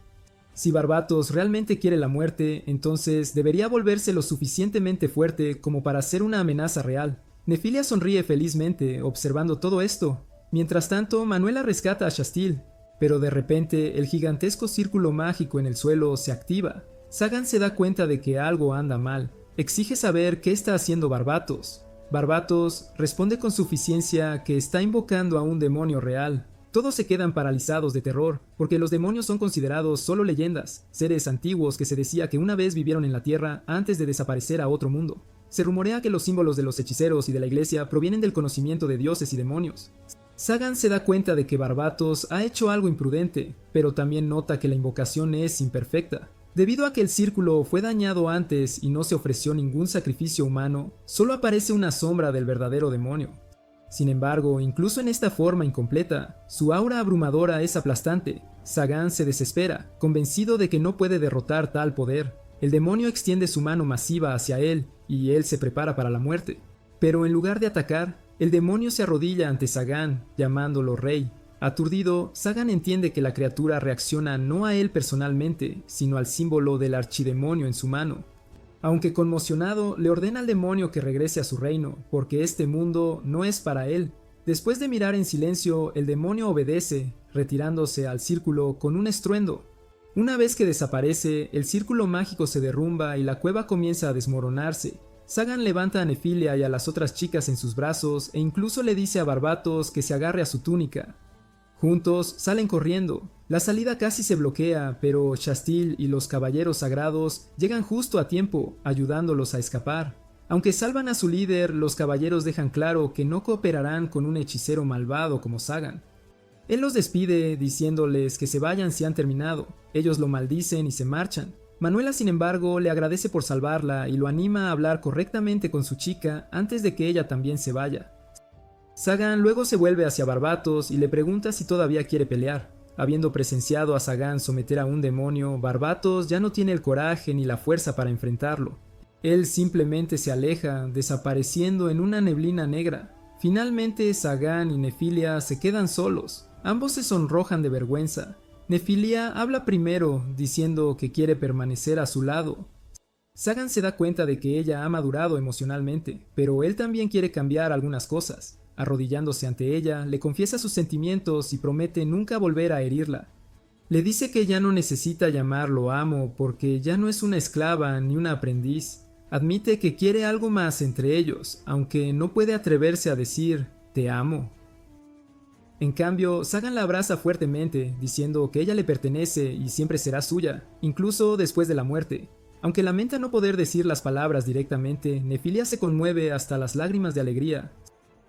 Si Barbatos realmente quiere la muerte, entonces debería volverse lo suficientemente fuerte como para ser una amenaza real. Nefilia sonríe felizmente, observando todo esto. Mientras tanto, Manuela rescata a Shastil, pero de repente el gigantesco círculo mágico en el suelo se activa. Sagan se da cuenta de que algo anda mal. Exige saber qué está haciendo Barbatos. Barbatos responde con suficiencia que está invocando a un demonio real. Todos se quedan paralizados de terror, porque los demonios son considerados solo leyendas, seres antiguos que se decía que una vez vivieron en la Tierra antes de desaparecer a otro mundo. Se rumorea que los símbolos de los hechiceros y de la iglesia provienen del conocimiento de dioses y demonios. Sagan se da cuenta de que Barbatos ha hecho algo imprudente, pero también nota que la invocación es imperfecta. Debido a que el círculo fue dañado antes y no se ofreció ningún sacrificio humano, solo aparece una sombra del verdadero demonio. Sin embargo, incluso en esta forma incompleta, su aura abrumadora es aplastante. Sagan se desespera, convencido de que no puede derrotar tal poder. El demonio extiende su mano masiva hacia él, y él se prepara para la muerte. Pero en lugar de atacar, el demonio se arrodilla ante Sagan, llamándolo rey. Aturdido, Sagan entiende que la criatura reacciona no a él personalmente, sino al símbolo del archidemonio en su mano. Aunque conmocionado, le ordena al demonio que regrese a su reino, porque este mundo no es para él. Después de mirar en silencio, el demonio obedece, retirándose al círculo con un estruendo. Una vez que desaparece, el círculo mágico se derrumba y la cueva comienza a desmoronarse. Sagan levanta a Nefilia y a las otras chicas en sus brazos e incluso le dice a Barbatos que se agarre a su túnica. Juntos salen corriendo. La salida casi se bloquea, pero Chastil y los caballeros sagrados llegan justo a tiempo, ayudándolos a escapar. Aunque salvan a su líder, los caballeros dejan claro que no cooperarán con un hechicero malvado como Sagan. Él los despide diciéndoles que se vayan si han terminado. Ellos lo maldicen y se marchan. Manuela, sin embargo, le agradece por salvarla y lo anima a hablar correctamente con su chica antes de que ella también se vaya. Sagan luego se vuelve hacia Barbatos y le pregunta si todavía quiere pelear. Habiendo presenciado a Sagan someter a un demonio, Barbatos ya no tiene el coraje ni la fuerza para enfrentarlo. Él simplemente se aleja, desapareciendo en una neblina negra. Finalmente Sagan y Nefilia se quedan solos. Ambos se sonrojan de vergüenza. Nefilia habla primero, diciendo que quiere permanecer a su lado. Sagan se da cuenta de que ella ha madurado emocionalmente, pero él también quiere cambiar algunas cosas. Arrodillándose ante ella, le confiesa sus sentimientos y promete nunca volver a herirla. Le dice que ya no necesita llamarlo amo porque ya no es una esclava ni una aprendiz. Admite que quiere algo más entre ellos, aunque no puede atreverse a decir «te amo». En cambio, Sagan la abraza fuertemente, diciendo que ella le pertenece y siempre será suya, incluso después de la muerte. Aunque lamenta no poder decir las palabras directamente, Nefilia se conmueve hasta las lágrimas de alegría.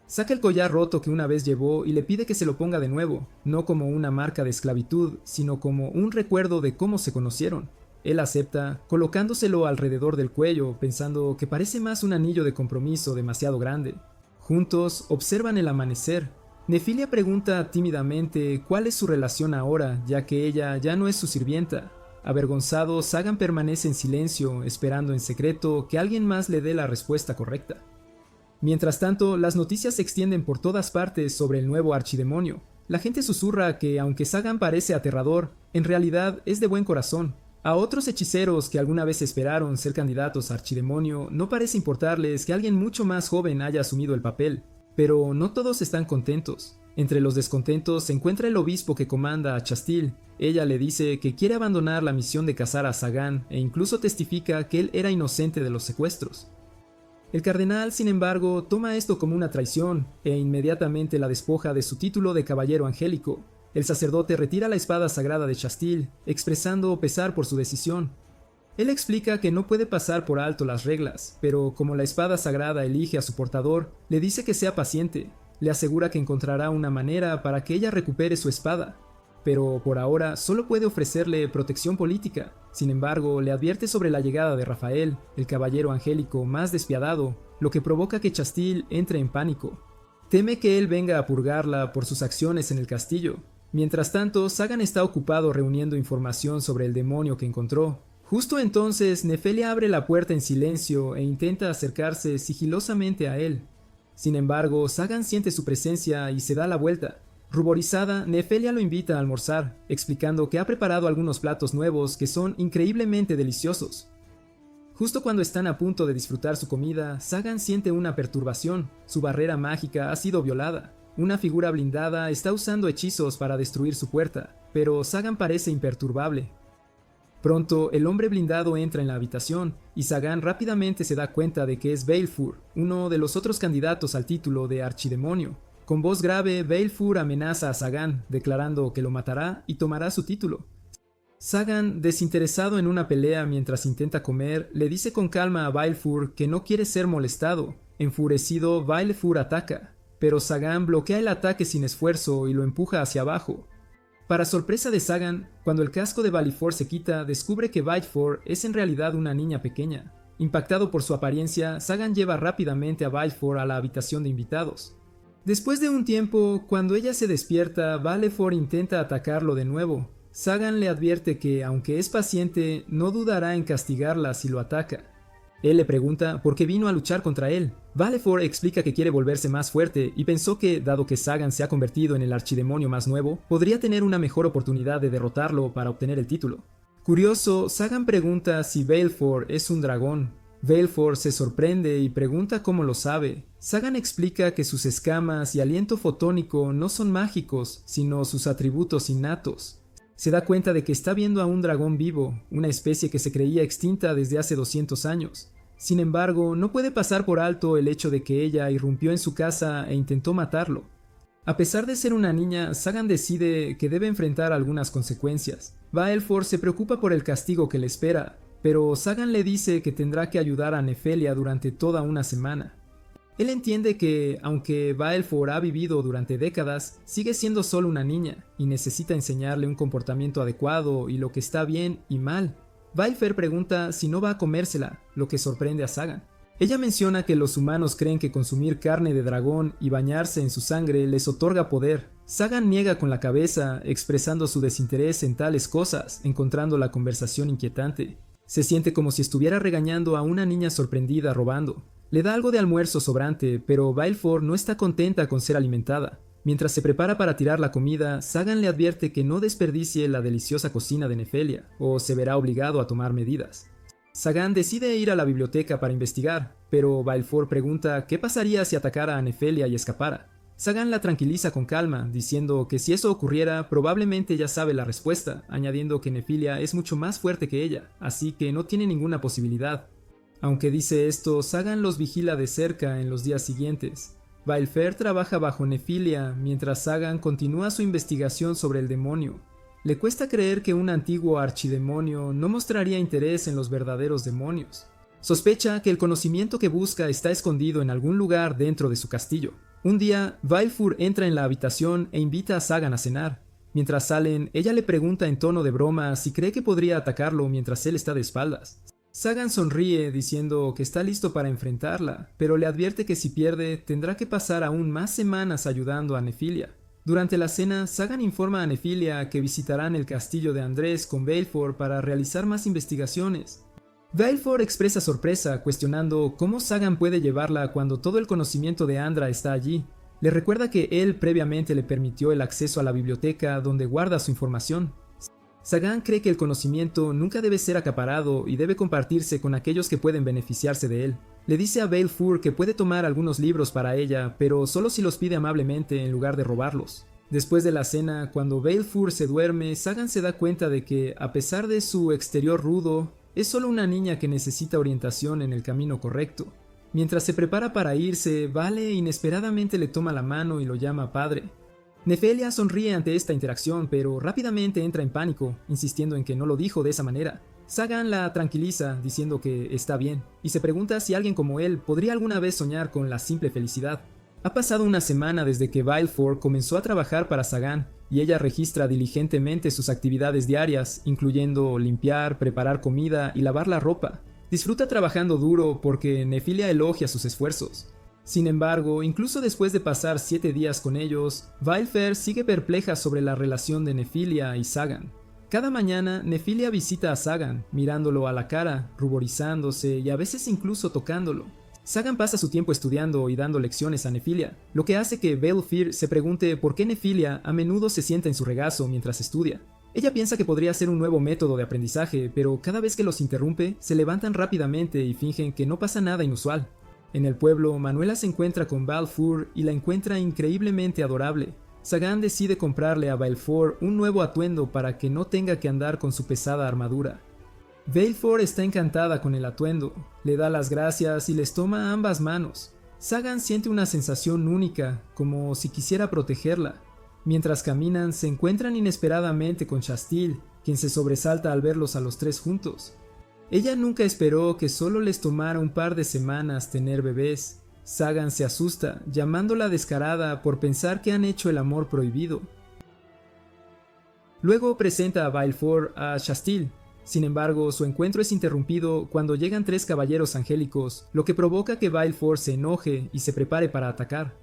Saca el collar roto que una vez llevó y le pide que se lo ponga de nuevo, no como una marca de esclavitud, sino como un recuerdo de cómo se conocieron. Él acepta, colocándoselo alrededor del cuello, pensando que parece más un anillo de compromiso demasiado grande. Juntos observan el amanecer. Nefilia pregunta tímidamente cuál es su relación ahora, ya que ella ya no es su sirvienta. Avergonzado, Sagan permanece en silencio, esperando en secreto que alguien más le dé la respuesta correcta. Mientras tanto, las noticias se extienden por todas partes sobre el nuevo archidemonio. La gente susurra que, aunque Sagan parece aterrador, en realidad es de buen corazón. A otros hechiceros que alguna vez esperaron ser candidatos a archidemonio, no parece importarles que alguien mucho más joven haya asumido el papel. Pero no todos están contentos. Entre los descontentos se encuentra el obispo que comanda a Chastil. Ella le dice que quiere abandonar la misión de cazar a Sagan e incluso testifica que él era inocente de los secuestros. El cardenal, sin embargo, toma esto como una traición e inmediatamente la despoja de su título de caballero angélico. El sacerdote retira la espada sagrada de Chastil, expresando pesar por su decisión. Él explica que no puede pasar por alto las reglas, pero como la espada sagrada elige a su portador, le dice que sea paciente. Le asegura que encontrará una manera para que ella recupere su espada. Pero por ahora solo puede ofrecerle protección política. Sin embargo, le advierte sobre la llegada de Rafael, el caballero angélico más despiadado, lo que provoca que Chastil entre en pánico. Teme que él venga a purgarla por sus acciones en el castillo. Mientras tanto, Sagan está ocupado reuniendo información sobre el demonio que encontró. Justo entonces, Nefilia abre la puerta en silencio e intenta acercarse sigilosamente a él. Sin embargo, Sagan siente su presencia y se da la vuelta. Ruborizada, Nefilia lo invita a almorzar, explicando que ha preparado algunos platos nuevos que son increíblemente deliciosos. Justo cuando están a punto de disfrutar su comida, Sagan siente una perturbación. Su barrera mágica ha sido violada. Una figura blindada está usando hechizos para destruir su puerta, pero Sagan parece imperturbable. Pronto, el hombre blindado entra en la habitación, y Sagan rápidamente se da cuenta de que es Balefur, uno de los otros candidatos al título de archidemonio. Con voz grave, Balefur amenaza a Sagan, declarando que lo matará y tomará su título. Sagan, desinteresado en una pelea mientras intenta comer, le dice con calma a Balefur que no quiere ser molestado. Enfurecido, Balefur ataca, pero Sagan bloquea el ataque sin esfuerzo y lo empuja hacia abajo. Para sorpresa de Sagan, cuando el casco de Balefur se quita, descubre que Balefur es en realidad una niña pequeña. Impactado por su apariencia, Sagan lleva rápidamente a Balefur a la habitación de invitados. Después de un tiempo, cuando ella se despierta, Balefur intenta atacarlo de nuevo. Sagan le advierte que, aunque es paciente, no dudará en castigarla si lo ataca. Él le pregunta por qué vino a luchar contra él. Balefur explica que quiere volverse más fuerte y pensó que, dado que Sagan se ha convertido en el archidemonio más nuevo, podría tener una mejor oportunidad de derrotarlo para obtener el título. Curioso, Sagan pregunta si Balefur es un dragón. Balefur se sorprende y pregunta cómo lo sabe. Sagan explica que sus escamas y aliento fotónico no son mágicos, sino sus atributos innatos. Se da cuenta de que está viendo a un dragón vivo, una especie que se creía extinta desde hace 200 años. Sin embargo, no puede pasar por alto el hecho de que ella irrumpió en su casa e intentó matarlo. A pesar de ser una niña, Sagan decide que debe enfrentar algunas consecuencias. Baleford se preocupa por el castigo que le espera, pero Sagan le dice que tendrá que ayudar a Nefelia durante toda una semana. Él entiende que, aunque Baleford ha vivido durante décadas, sigue siendo solo una niña y necesita enseñarle un comportamiento adecuado y lo que está bien y mal. Baleford pregunta si no va a comérsela, lo que sorprende a Sagan. Ella menciona que los humanos creen que consumir carne de dragón y bañarse en su sangre les otorga poder. Sagan niega con la cabeza, expresando su desinterés en tales cosas, encontrando la conversación inquietante. Se siente como si estuviera regañando a una niña sorprendida robando. Le da algo de almuerzo sobrante, pero Baleford no está contenta con ser alimentada. Mientras se prepara para tirar la comida, Sagan le advierte que no desperdicie la deliciosa cocina de Nefelia, o se verá obligado a tomar medidas. Sagan decide ir a la biblioteca para investigar, pero Baleford pregunta qué pasaría si atacara a Nefelia y escapara. Sagan la tranquiliza con calma, diciendo que si eso ocurriera, probablemente ya sabe la respuesta, añadiendo que Nefelia es mucho más fuerte que ella, así que no tiene ninguna posibilidad. Aunque dice esto, Sagan los vigila de cerca en los días siguientes. Baleford trabaja bajo Nefelia, mientras Sagan continúa su investigación sobre el demonio. Le cuesta creer que un antiguo archidemonio no mostraría interés en los verdaderos demonios. Sospecha que el conocimiento que busca está escondido en algún lugar dentro de su castillo. Un día, Baleford entra en la habitación e invita a Sagan a cenar. Mientras salen, ella le pregunta en tono de broma si cree que podría atacarlo mientras él está de espaldas. Sagan sonríe diciendo que está listo para enfrentarla, pero le advierte que si pierde tendrá que pasar aún más semanas ayudando a Nefelia. Durante la cena, Sagan informa a Nefelia que visitarán el castillo de Andrés con Baleford para realizar más investigaciones. Baleford expresa sorpresa, cuestionando cómo Sagan puede llevarla cuando todo el conocimiento de Andra está allí. Le recuerda que él previamente le permitió el acceso a la biblioteca donde guarda su información. Sagan cree que el conocimiento nunca debe ser acaparado y debe compartirse con aquellos que pueden beneficiarse de él. Le dice a Baleford que puede tomar algunos libros para ella, pero solo si los pide amablemente en lugar de robarlos. Después de la cena, cuando Baleford se duerme, Sagan se da cuenta de que, a pesar de su exterior rudo, es solo una niña que necesita orientación en el camino correcto. Mientras se prepara para irse, Vale inesperadamente le toma la mano y lo llama padre. Nefelia sonríe ante esta interacción, pero rápidamente entra en pánico, insistiendo en que no lo dijo de esa manera. Sagan la tranquiliza, diciendo que está bien, y se pregunta si alguien como él podría alguna vez soñar con la simple felicidad. Ha pasado una semana desde que Baleford comenzó a trabajar para Sagan, y ella registra diligentemente sus actividades diarias, incluyendo limpiar, preparar comida y lavar la ropa. Disfruta trabajando duro porque Nefelia elogia sus esfuerzos. Sin embargo, incluso después de pasar 7 días con ellos, Baleford sigue perpleja sobre la relación de Nefelia y Sagan. Cada mañana, Nefelia visita a Sagan, mirándolo a la cara, ruborizándose y a veces incluso tocándolo. Sagan pasa su tiempo estudiando y dando lecciones a Nefelia, lo que hace que Baleford se pregunte por qué Nefelia a menudo se sienta en su regazo mientras estudia. Ella piensa que podría ser un nuevo método de aprendizaje, pero cada vez que los interrumpe, se levantan rápidamente y fingen que no pasa nada inusual. En el pueblo, Manuela se encuentra con Baleford y la encuentra increíblemente adorable. Sagan decide comprarle a Baleford un nuevo atuendo para que no tenga que andar con su pesada armadura. Baleford está encantada con el atuendo, le da las gracias y les toma ambas manos. Sagan siente una sensación única, como si quisiera protegerla. Mientras caminan, se encuentran inesperadamente con Chastil, quien se sobresalta al verlos a los tres juntos. Ella nunca esperó que solo les tomara un par de semanas tener bebés. Sagan se asusta, llamándola descarada por pensar que han hecho el amor prohibido. Luego presenta a Baleford a Chastil. Sin embargo, su encuentro es interrumpido cuando llegan 3 caballeros angélicos, lo que provoca que Baleford se enoje y se prepare para atacar.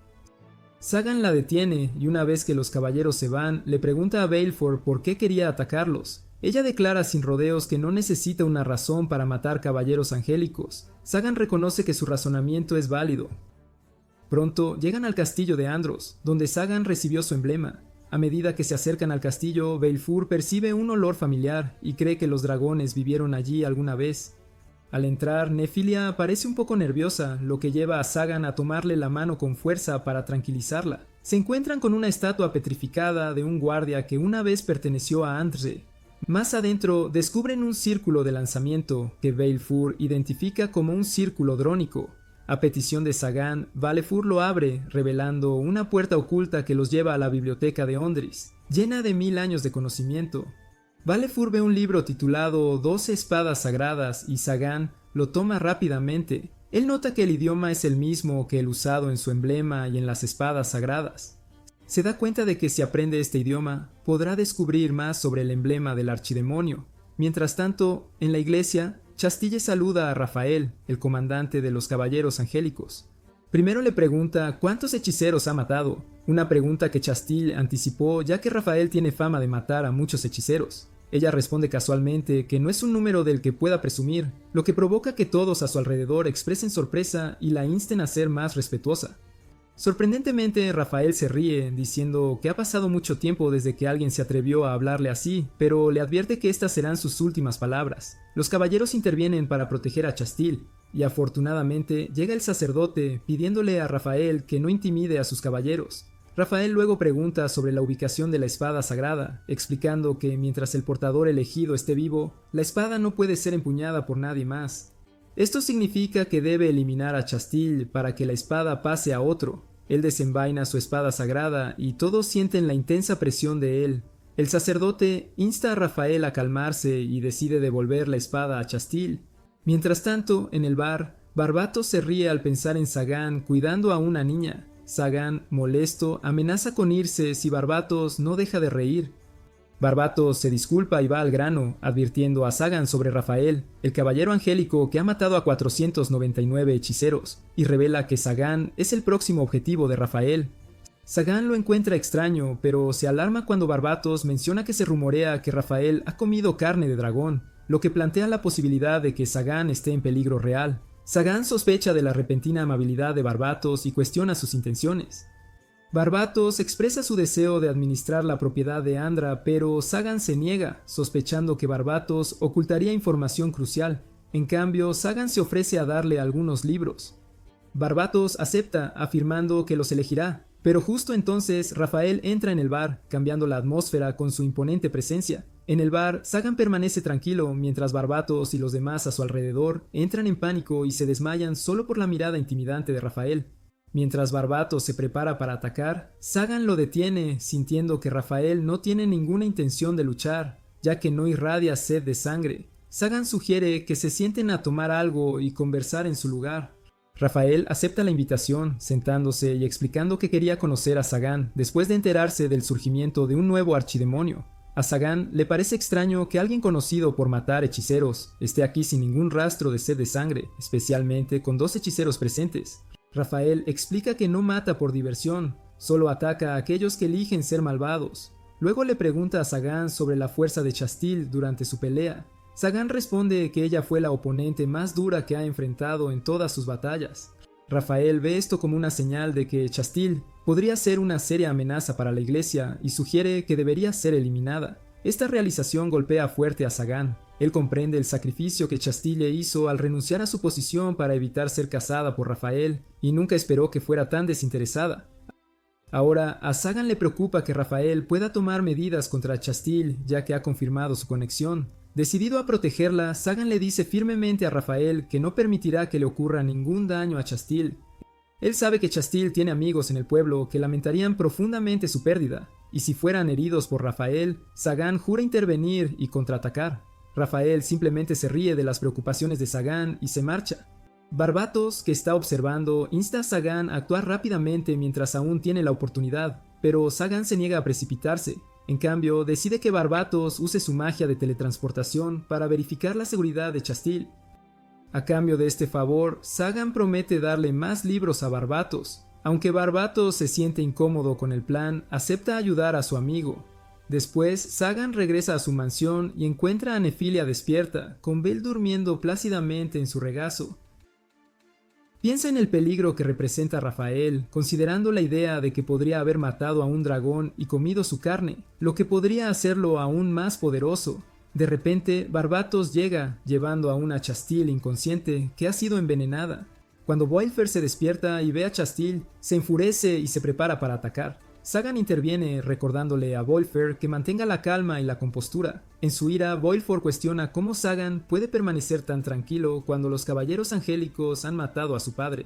Sagan la detiene y una vez que los caballeros se van, le pregunta a Baleford por qué quería atacarlos. Ella declara sin rodeos que no necesita una razón para matar caballeros angélicos. Sagan reconoce que su razonamiento es válido. Pronto llegan al castillo de Andros, donde Sagan recibió su emblema. A medida que se acercan al castillo, Baleford percibe un olor familiar y cree que los dragones vivieron allí alguna vez. Al entrar, Nefelia parece un poco nerviosa, lo que lleva a Sagan a tomarle la mano con fuerza para tranquilizarla. Se encuentran con una estatua petrificada de un guardia que una vez perteneció a André. Más adentro descubren un círculo de lanzamiento que Balefur identifica como un círculo drónico. A petición de Sagan, Balefur lo abre, revelando una puerta oculta que los lleva a la biblioteca de Ondris, llena de 1000 años de conocimiento. Balefur ve un libro titulado 12 espadas sagradas y Sagan lo toma rápidamente. Él nota que el idioma es el mismo que el usado en su emblema y en las espadas sagradas. Se da cuenta de que si aprende este idioma, podrá descubrir más sobre el emblema del archidemonio. Mientras tanto, en la iglesia, Chastille saluda a Rafael, el comandante de los Caballeros Angélicos. Primero le pregunta cuántos hechiceros ha matado, una pregunta que Chastille anticipó ya que Rafael tiene fama de matar a muchos hechiceros. Ella responde casualmente que no es un número del que pueda presumir, lo que provoca que todos a su alrededor expresen sorpresa y la insten a ser más respetuosa. Sorprendentemente, Rafael se ríe, diciendo que ha pasado mucho tiempo desde que alguien se atrevió a hablarle así, pero le advierte que estas serán sus últimas palabras. Los caballeros intervienen para proteger a Chastille, y afortunadamente llega el sacerdote pidiéndole a Rafael que no intimide a sus caballeros. Rafael luego pregunta sobre la ubicación de la espada sagrada, explicando que mientras el portador elegido esté vivo, la espada no puede ser empuñada por nadie más. Esto significa que debe eliminar a Chastille para que la espada pase a otro. Él desenvaina su espada sagrada y todos sienten la intensa presión de él. El sacerdote insta a Rafael a calmarse y decide devolver la espada a Chastille. Mientras tanto, en el bar, Barbatos se ríe al pensar en Sagan cuidando a una niña. Sagan, molesto, amenaza con irse si Barbatos no deja de reír. Barbatos se disculpa y va al grano, advirtiendo a Sagan sobre Rafael, el caballero angélico que ha matado a 499 hechiceros, y revela que Sagan es el próximo objetivo de Rafael. Sagan lo encuentra extraño, pero se alarma cuando Barbatos menciona que se rumorea que Rafael ha comido carne de dragón, lo que plantea la posibilidad de que Sagan esté en peligro real. Sagan sospecha de la repentina amabilidad de Barbatos y cuestiona sus intenciones. Barbatos expresa su deseo de administrar la propiedad de Andra, pero Sagan se niega, sospechando que Barbatos ocultaría información crucial. En cambio, Sagan se ofrece a darle algunos libros. Barbatos acepta, afirmando que los elegirá, pero justo entonces Rafael entra en el bar, cambiando la atmósfera con su imponente presencia. En el bar, Sagan permanece tranquilo, mientras Barbatos y los demás a su alrededor entran en pánico y se desmayan solo por la mirada intimidante de Rafael. Mientras Barbatos se prepara para atacar, Sagan lo detiene, sintiendo que Rafael no tiene ninguna intención de luchar, ya que no irradia sed de sangre. Sagan sugiere que se sienten a tomar algo y conversar en su lugar. Rafael acepta la invitación, sentándose y explicando que quería conocer a Sagan después de enterarse del surgimiento de un nuevo archidemonio. A Sagan le parece extraño que alguien conocido por matar hechiceros esté aquí sin ningún rastro de sed de sangre, especialmente con 2 hechiceros presentes. Rafael explica que no mata por diversión, solo ataca a aquellos que eligen ser malvados. Luego le pregunta a Sagan sobre la fuerza de Chastille durante su pelea. Sagan responde que ella fue la oponente más dura que ha enfrentado en todas sus batallas. Rafael ve esto como una señal de que Chastille podría ser una seria amenaza para la iglesia y sugiere que debería ser eliminada. Esta realización golpea fuerte a Sagan. Él comprende el sacrificio que Chastille hizo al renunciar a su posición para evitar ser casada por Rafael, y nunca esperó que fuera tan desinteresada. Ahora, a Sagan le preocupa que Rafael pueda tomar medidas contra Chastille, ya que ha confirmado su conexión. Decidido a protegerla, Sagan le dice firmemente a Rafael que no permitirá que le ocurra ningún daño a Chastille. Él sabe que Chastille tiene amigos en el pueblo que lamentarían profundamente su pérdida, y si fueran heridos por Rafael, Sagan jura intervenir y contraatacar. Rafael simplemente se ríe de las preocupaciones de Sagan y se marcha. Barbatos, que está observando, insta a Sagan a actuar rápidamente mientras aún tiene la oportunidad, pero Sagan se niega a precipitarse. En cambio, decide que Barbatos use su magia de teletransportación para verificar la seguridad de Chastille. A cambio de este favor, Sagan promete darle más libros a Barbatos. Aunque Barbatos se siente incómodo con el plan, acepta ayudar a su amigo. Después, Sagan regresa a su mansión y encuentra a Nefilia despierta, con Bel durmiendo plácidamente en su regazo. Piensa en el peligro que representa Rafael, considerando la idea de que podría haber matado a un dragón y comido su carne, lo que podría hacerlo aún más poderoso. De repente, Barbatos llega, llevando a una Chastille inconsciente que ha sido envenenada. Cuando Boilfer se despierta y ve a Chastille, se enfurece y se prepara para atacar. Sagan interviene recordándole a Bolfer que mantenga la calma y la compostura. En su ira, Bolfer cuestiona cómo Sagan puede permanecer tan tranquilo cuando los caballeros angélicos han matado a su padre.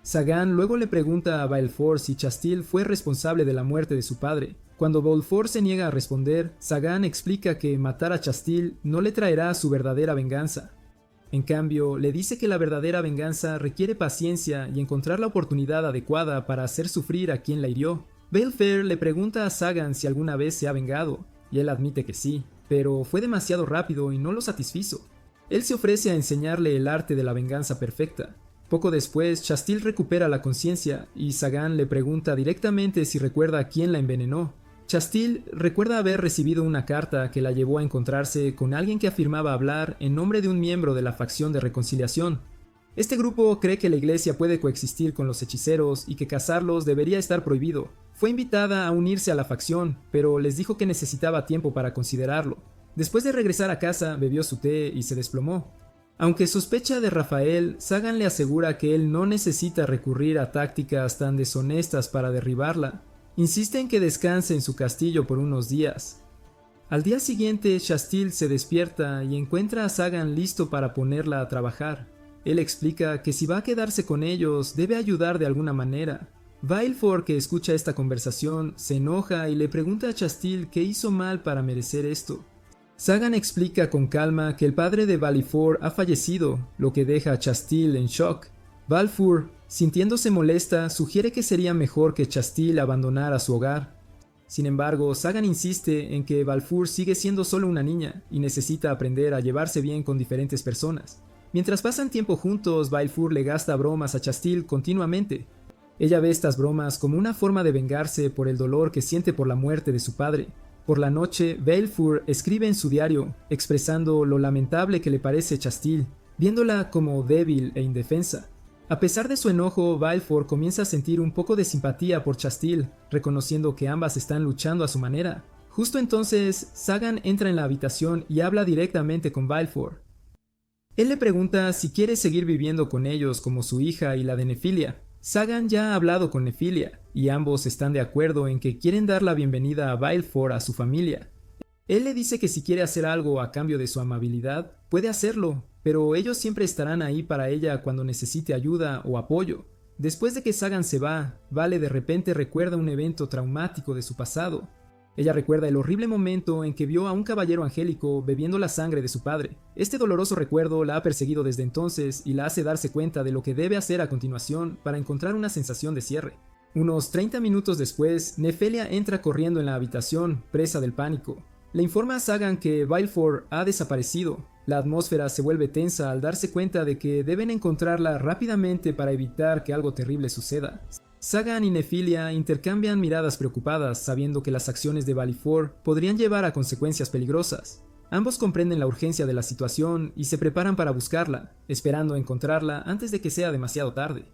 Sagan luego le pregunta a Balfour si Chastil fue responsable de la muerte de su padre. Cuando Balfour se niega a responder, Sagan explica que matar a Chastil no le traerá su verdadera venganza. En cambio, le dice que la verdadera venganza requiere paciencia y encontrar la oportunidad adecuada para hacer sufrir a quien la hirió. Balfour le pregunta a Sagan si alguna vez se ha vengado, y él admite que sí, pero fue demasiado rápido y no lo satisfizo. Él se ofrece a enseñarle el arte de la venganza perfecta. Poco después, Chastil recupera la conciencia y Sagan le pregunta directamente si recuerda quién la envenenó. Chastil recuerda haber recibido una carta que la llevó a encontrarse con alguien que afirmaba hablar en nombre de un miembro de la facción de reconciliación. Este grupo cree que la iglesia puede coexistir con los hechiceros y que cazarlos debería estar prohibido. Fue invitada a unirse a la facción, pero les dijo que necesitaba tiempo para considerarlo. Después de regresar a casa, bebió su té y se desplomó. Aunque sospecha de Rafael, Sagan le asegura que él no necesita recurrir a tácticas tan deshonestas para derribarla. Insiste en que descanse en su castillo por unos días. Al día siguiente, Chastil se despierta y encuentra a Sagan listo para ponerla a trabajar. Él explica que si va a quedarse con ellos, debe ayudar de alguna manera. Balfour, que escucha esta conversación, se enoja y le pregunta a Chastil qué hizo mal para merecer esto. Sagan explica con calma que el padre de Balfour ha fallecido, lo que deja a Chastil en shock. Balfour, sintiéndose molesta, sugiere que sería mejor que Chastil abandonara su hogar. Sin embargo, Sagan insiste en que Balfour sigue siendo solo una niña y necesita aprender a llevarse bien con diferentes personas. Mientras pasan tiempo juntos, Balfour le gasta bromas a Chastil continuamente. Ella ve estas bromas como una forma de vengarse por el dolor que siente por la muerte de su padre. Por la noche, Balfour escribe en su diario, expresando lo lamentable que le parece Chastil, viéndola como débil e indefensa. A pesar de su enojo, Balfour comienza a sentir un poco de simpatía por Chastil, reconociendo que ambas están luchando a su manera. Justo entonces, Sagan entra en la habitación y habla directamente con Balfour. Él le pregunta si quiere seguir viviendo con ellos como su hija y la de Nefilia. Sagan ya ha hablado con Nefilia, y ambos están de acuerdo en que quieren dar la bienvenida a Balfour a su familia. Él le dice que si quiere hacer algo a cambio de su amabilidad, puede hacerlo, pero ellos siempre estarán ahí para ella cuando necesite ayuda o apoyo. Después de que Sagan se va, Vale de repente recuerda un evento traumático de su pasado. Ella recuerda el horrible momento en que vio a un caballero angélico bebiendo la sangre de su padre. Este doloroso recuerdo la ha perseguido desde entonces y la hace darse cuenta de lo que debe hacer a continuación para encontrar una sensación de cierre. Unos 30 minutos después, Nefilia entra corriendo en la habitación, presa del pánico. Le informa a Sagan que Balfour ha desaparecido. La atmósfera se vuelve tensa al darse cuenta de que deben encontrarla rápidamente para evitar que algo terrible suceda. Sagan y Nefilia intercambian miradas preocupadas, sabiendo que las acciones de Balfour podrían llevar a consecuencias peligrosas. Ambos comprenden la urgencia de la situación y se preparan para buscarla, esperando encontrarla antes de que sea demasiado tarde.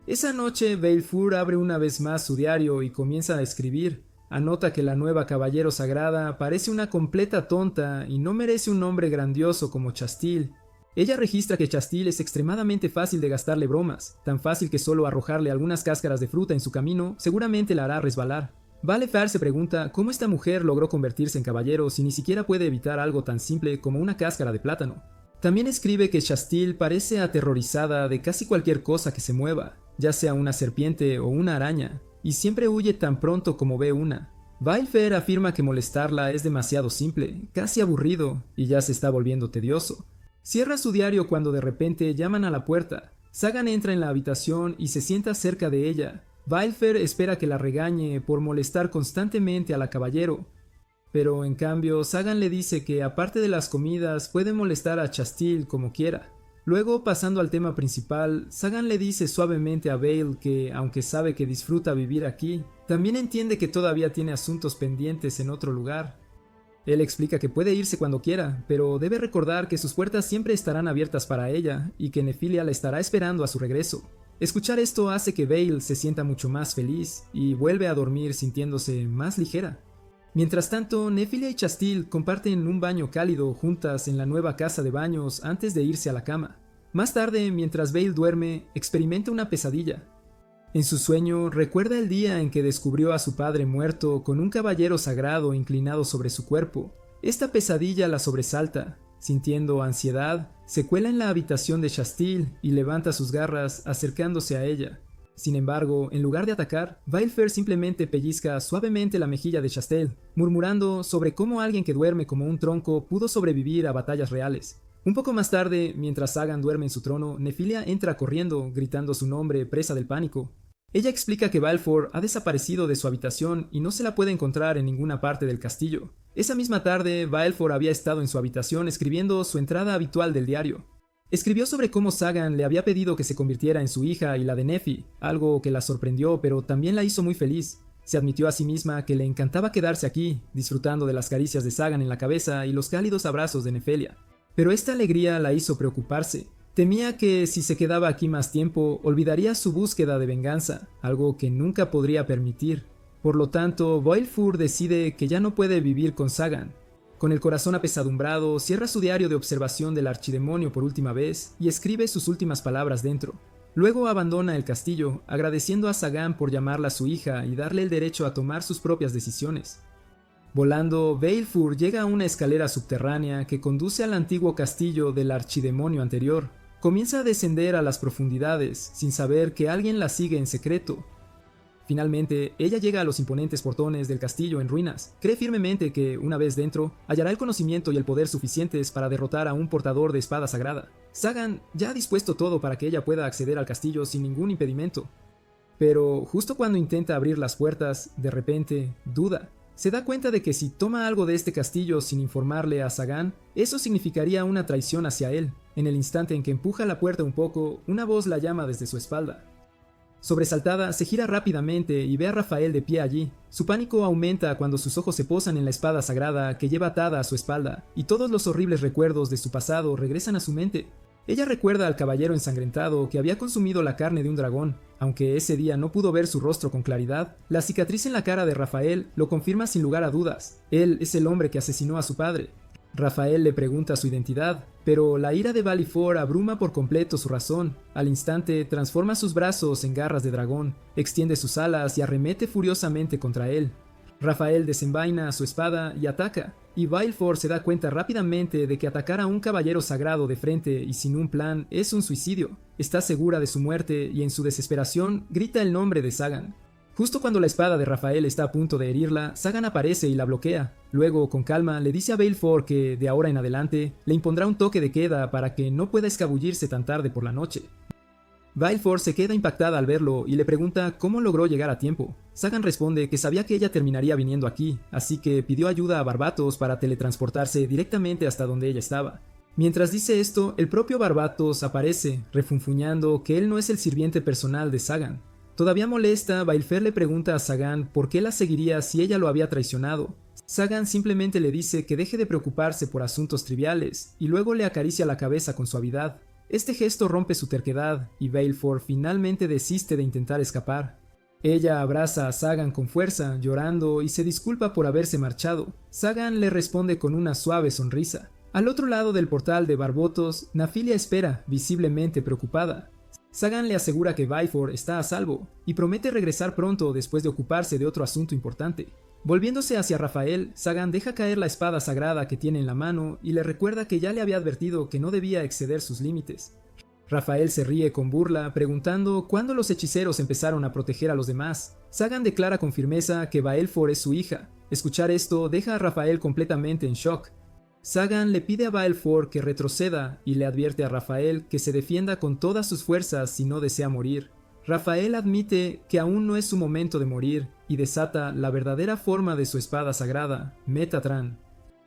Esa noche, Balfour abre una vez más su diario y comienza a escribir. Anota que la nueva caballero sagrada parece una completa tonta y no merece un nombre grandioso como Chastil. Ella registra que Chastil es extremadamente fácil de gastarle bromas, tan fácil que solo arrojarle algunas cáscaras de fruta en su camino seguramente la hará resbalar. Balfour se pregunta cómo esta mujer logró convertirse en caballero si ni siquiera puede evitar algo tan simple como una cáscara de plátano. También escribe que Chastil parece aterrorizada de casi cualquier cosa que se mueva, ya sea una serpiente o una araña, y siempre huye tan pronto como ve una. Balfour afirma que molestarla es demasiado simple, casi aburrido, y ya se está volviendo tedioso. Cierra su diario cuando de repente llaman a la puerta. Sagan entra en la habitación y se sienta cerca de ella. Balfour espera que la regañe por molestar constantemente a la caballero, pero en cambio Sagan le dice que aparte de las comidas puede molestar a Chastil como quiera. Luego, pasando al tema principal, Sagan le dice suavemente a Bale que, aunque sabe que disfruta vivir aquí, también entiende que todavía tiene asuntos pendientes en otro lugar. Él explica que puede irse cuando quiera, pero debe recordar que sus puertas siempre estarán abiertas para ella y que Nefilia la estará esperando a su regreso. Escuchar esto hace que Bale se sienta mucho más feliz y vuelve a dormir sintiéndose más ligera. Mientras tanto, Nefilia y Chastil comparten un baño cálido juntas en la nueva casa de baños antes de irse a la cama. Más tarde, mientras Bale duerme, experimenta una pesadilla. En su sueño recuerda el día en que descubrió a su padre muerto con un caballero sagrado inclinado sobre su cuerpo. Esta pesadilla la sobresalta. Sintiendo ansiedad, se cuela en la habitación de Chastil y levanta sus garras acercándose a ella. Sin embargo, en lugar de atacar, Valefer simplemente pellizca suavemente la mejilla de Chastel, murmurando sobre cómo alguien que duerme como un tronco pudo sobrevivir a batallas reales. Un poco más tarde, mientras Sagan duerme en su trono, Nefilia entra corriendo, gritando su nombre, presa del pánico. Ella explica que Balfour ha desaparecido de su habitación y no se la puede encontrar en ninguna parte del castillo. Esa misma tarde, Balfour había estado en su habitación escribiendo su entrada habitual del diario. Escribió sobre cómo Sagan le había pedido que se convirtiera en su hija y la de Nefi, algo que la sorprendió pero también la hizo muy feliz. Se admitió a sí misma que le encantaba quedarse aquí, disfrutando de las caricias de Sagan en la cabeza y los cálidos abrazos de Nefelia. Pero esta alegría la hizo preocuparse. Temía que si se quedaba aquí más tiempo, olvidaría su búsqueda de venganza, algo que nunca podría permitir. Por lo tanto, Balfour decide que ya no puede vivir con Sagan. Con el corazón apesadumbrado, cierra su diario de observación del archidemonio por última vez y escribe sus últimas palabras dentro. Luego abandona el castillo, agradeciendo a Sagan por llamarla su hija y darle el derecho a tomar sus propias decisiones. Volando, Balfour llega a una escalera subterránea que conduce al antiguo castillo del archidemonio anterior. Comienza a descender a las profundidades, sin saber que alguien la sigue en secreto. Finalmente, ella llega a los imponentes portones del castillo en ruinas. Cree firmemente que, una vez dentro, hallará el conocimiento y el poder suficientes para derrotar a un portador de espada sagrada. Sagan ya ha dispuesto todo para que ella pueda acceder al castillo sin ningún impedimento. Pero, justo cuando intenta abrir las puertas, de repente, duda. Se da cuenta de que si toma algo de este castillo sin informarle a Sagan, eso significaría una traición hacia él. En el instante en que empuja la puerta un poco, una voz la llama desde su espalda. Sobresaltada, se gira rápidamente y ve a Rafael de pie allí. Su pánico aumenta cuando sus ojos se posan en la espada sagrada que lleva atada a su espalda, y todos los horribles recuerdos de su pasado regresan a su mente. Ella recuerda al caballero ensangrentado que había consumido la carne de un dragón. Aunque ese día no pudo ver su rostro con claridad, la cicatriz en la cara de Rafael lo confirma sin lugar a dudas. Él es el hombre que asesinó a su padre. Rafael le pregunta su identidad, pero la ira de Balfour abruma por completo su razón. Al instante, transforma sus brazos en garras de dragón, extiende sus alas y arremete furiosamente contra él. Rafael desenvaina su espada y ataca, y Balfour se da cuenta rápidamente de que atacar a un caballero sagrado de frente y sin un plan es un suicidio. Está segura de su muerte y en su desesperación grita el nombre de Sagan. Justo cuando la espada de Rafael está a punto de herirla, Sagan aparece y la bloquea. Luego, con calma, le dice a Balfour que, de ahora en adelante, le impondrá un toque de queda para que no pueda escabullirse tan tarde por la noche. Balfour se queda impactada al verlo y le pregunta cómo logró llegar a tiempo. Sagan responde que sabía que ella terminaría viniendo aquí, así que pidió ayuda a Barbatos para teletransportarse directamente hasta donde ella estaba. Mientras dice esto, el propio Barbatos aparece, refunfuñando que él no es el sirviente personal de Sagan. Todavía molesta, Balfour le pregunta a Sagan por qué la seguiría si ella lo había traicionado. Sagan simplemente le dice que deje de preocuparse por asuntos triviales, y luego le acaricia la cabeza con suavidad. Este gesto rompe su terquedad, y Balfour finalmente desiste de intentar escapar. Ella abraza a Sagan con fuerza, llorando, y se disculpa por haberse marchado. Sagan le responde con una suave sonrisa. Al otro lado del portal de Barbotos, Nefilia espera, visiblemente preocupada. Sagan le asegura que Balfour está a salvo, y promete regresar pronto después de ocuparse de otro asunto importante. Volviéndose hacia Rafael, Sagan deja caer la espada sagrada que tiene en la mano y le recuerda que ya le había advertido que no debía exceder sus límites. Rafael se ríe con burla, preguntando cuándo los hechiceros empezaron a proteger a los demás. Sagan declara con firmeza que Balfour es su hija. Escuchar esto deja a Rafael completamente en shock. Sagan le pide a Balfour que retroceda y le advierte a Rafael que se defienda con todas sus fuerzas si no desea morir. Rafael admite que aún no es su momento de morir y desata la verdadera forma de su espada sagrada, Metatran.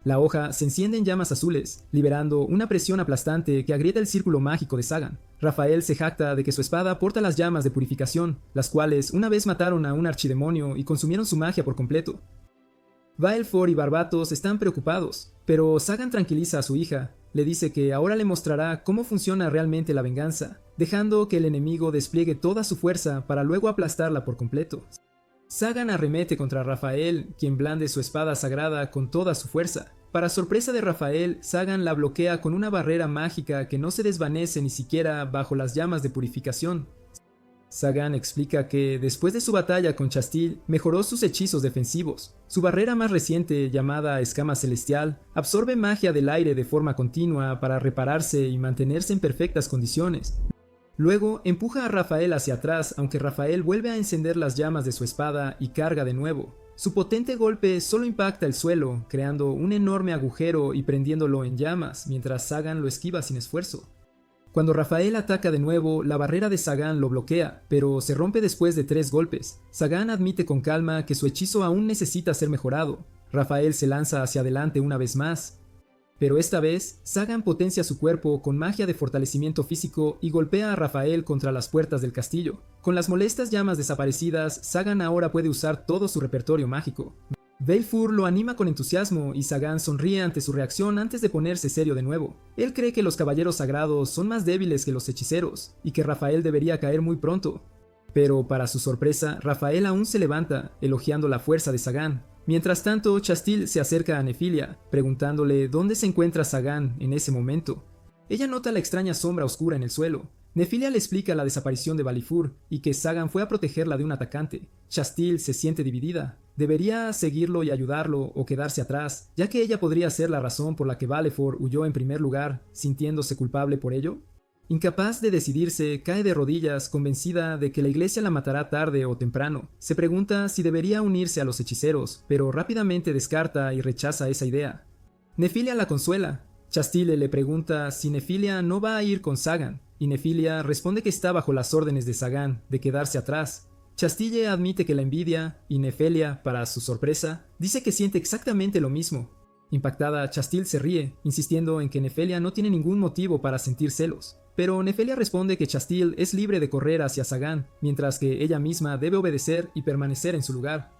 La hoja se enciende en llamas azules, liberando una presión aplastante que agrieta el círculo mágico de Sagan. Rafael se jacta de que su espada porta las llamas de purificación, las cuales una vez mataron a un archidemonio y consumieron su magia por completo. Balfour y Barbatos están preocupados, pero Sagan tranquiliza a su hija. Le dice que ahora le mostrará cómo funciona realmente la venganza, dejando que el enemigo despliegue toda su fuerza para luego aplastarla por completo. Sagan arremete contra Rafael, quien blande su espada sagrada con toda su fuerza. Para sorpresa de Rafael, Sagan la bloquea con una barrera mágica que no se desvanece ni siquiera bajo las llamas de purificación. Sagan explica que, después de su batalla con Chastil, mejoró sus hechizos defensivos. Su barrera más reciente, llamada Escama Celestial, absorbe magia del aire de forma continua para repararse y mantenerse en perfectas condiciones. Luego, empuja a Rafael hacia atrás, aunque Rafael vuelve a encender las llamas de su espada y carga de nuevo. Su potente golpe solo impacta el suelo, creando un enorme agujero y prendiéndolo en llamas, mientras Sagan lo esquiva sin esfuerzo. Cuando Rafael ataca de nuevo, la barrera de Sagan lo bloquea, pero se rompe después de 3 golpes. Sagan admite con calma que su hechizo aún necesita ser mejorado. Rafael se lanza hacia adelante una vez más, pero esta vez, Sagan potencia su cuerpo con magia de fortalecimiento físico y golpea a Rafael contra las puertas del castillo. Con las molestas llamas desaparecidas, Sagan ahora puede usar todo su repertorio mágico. Balefur lo anima con entusiasmo y Sagan sonríe ante su reacción antes de ponerse serio de nuevo. Él cree que los caballeros sagrados son más débiles que los hechiceros y que Rafael debería caer muy pronto. Pero para su sorpresa, Rafael aún se levanta, elogiando la fuerza de Sagan. Mientras tanto, Chastil se acerca a Nefilia, preguntándole dónde se encuentra Sagan en ese momento. Ella nota la extraña sombra oscura en el suelo. Nefilia le explica la desaparición de Balefur y que Sagan fue a protegerla de un atacante. Chastil se siente dividida. ¿Debería seguirlo y ayudarlo o quedarse atrás, ya que ella podría ser la razón por la que Balefur huyó en primer lugar, sintiéndose culpable por ello? Incapaz de decidirse, cae de rodillas, convencida de que la iglesia la matará tarde o temprano. Se pregunta si debería unirse a los hechiceros, pero rápidamente descarta y rechaza esa idea. Nefilia la consuela. Chastile le pregunta si Nefilia no va a ir con Sagan, y Nefilia responde que está bajo las órdenes de Sagan, de quedarse atrás. Chastille admite que la envidia, y Nefilia, para su sorpresa, dice que siente exactamente lo mismo. Impactada, Chastil se ríe, insistiendo en que Nefilia no tiene ningún motivo para sentir celos. Pero Nefilia responde que Chastil es libre de correr hacia Sagan, mientras que ella misma debe obedecer y permanecer en su lugar.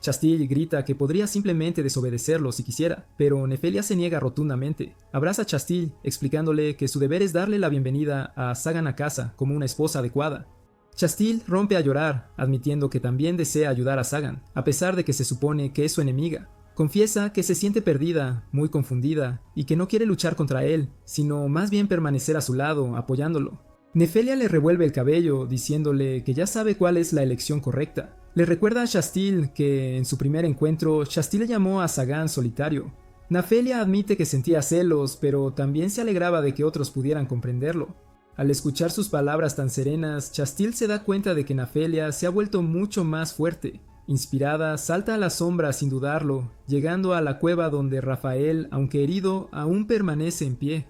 Chastil grita que podría simplemente desobedecerlo si quisiera, pero Nefilia se niega rotundamente. Abraza a Chastil, explicándole que su deber es darle la bienvenida a Sagan a casa como una esposa adecuada. Chastil rompe a llorar, admitiendo que también desea ayudar a Sagan, a pesar de que se supone que es su enemiga. Confiesa que se siente perdida, muy confundida, y que no quiere luchar contra él, sino más bien permanecer a su lado, apoyándolo. Nefilia le revuelve el cabello, diciéndole que ya sabe cuál es la elección correcta. Le recuerda a Chastil que, en su primer encuentro, Chastil le llamó a Sagan solitario. Nefilia admite que sentía celos, pero también se alegraba de que otros pudieran comprenderlo. Al escuchar sus palabras tan serenas, Chastil se da cuenta de que Nefilia se ha vuelto mucho más fuerte. Inspirada, salta a la sombra sin dudarlo, llegando a la cueva donde Rafael, aunque herido, aún permanece en pie.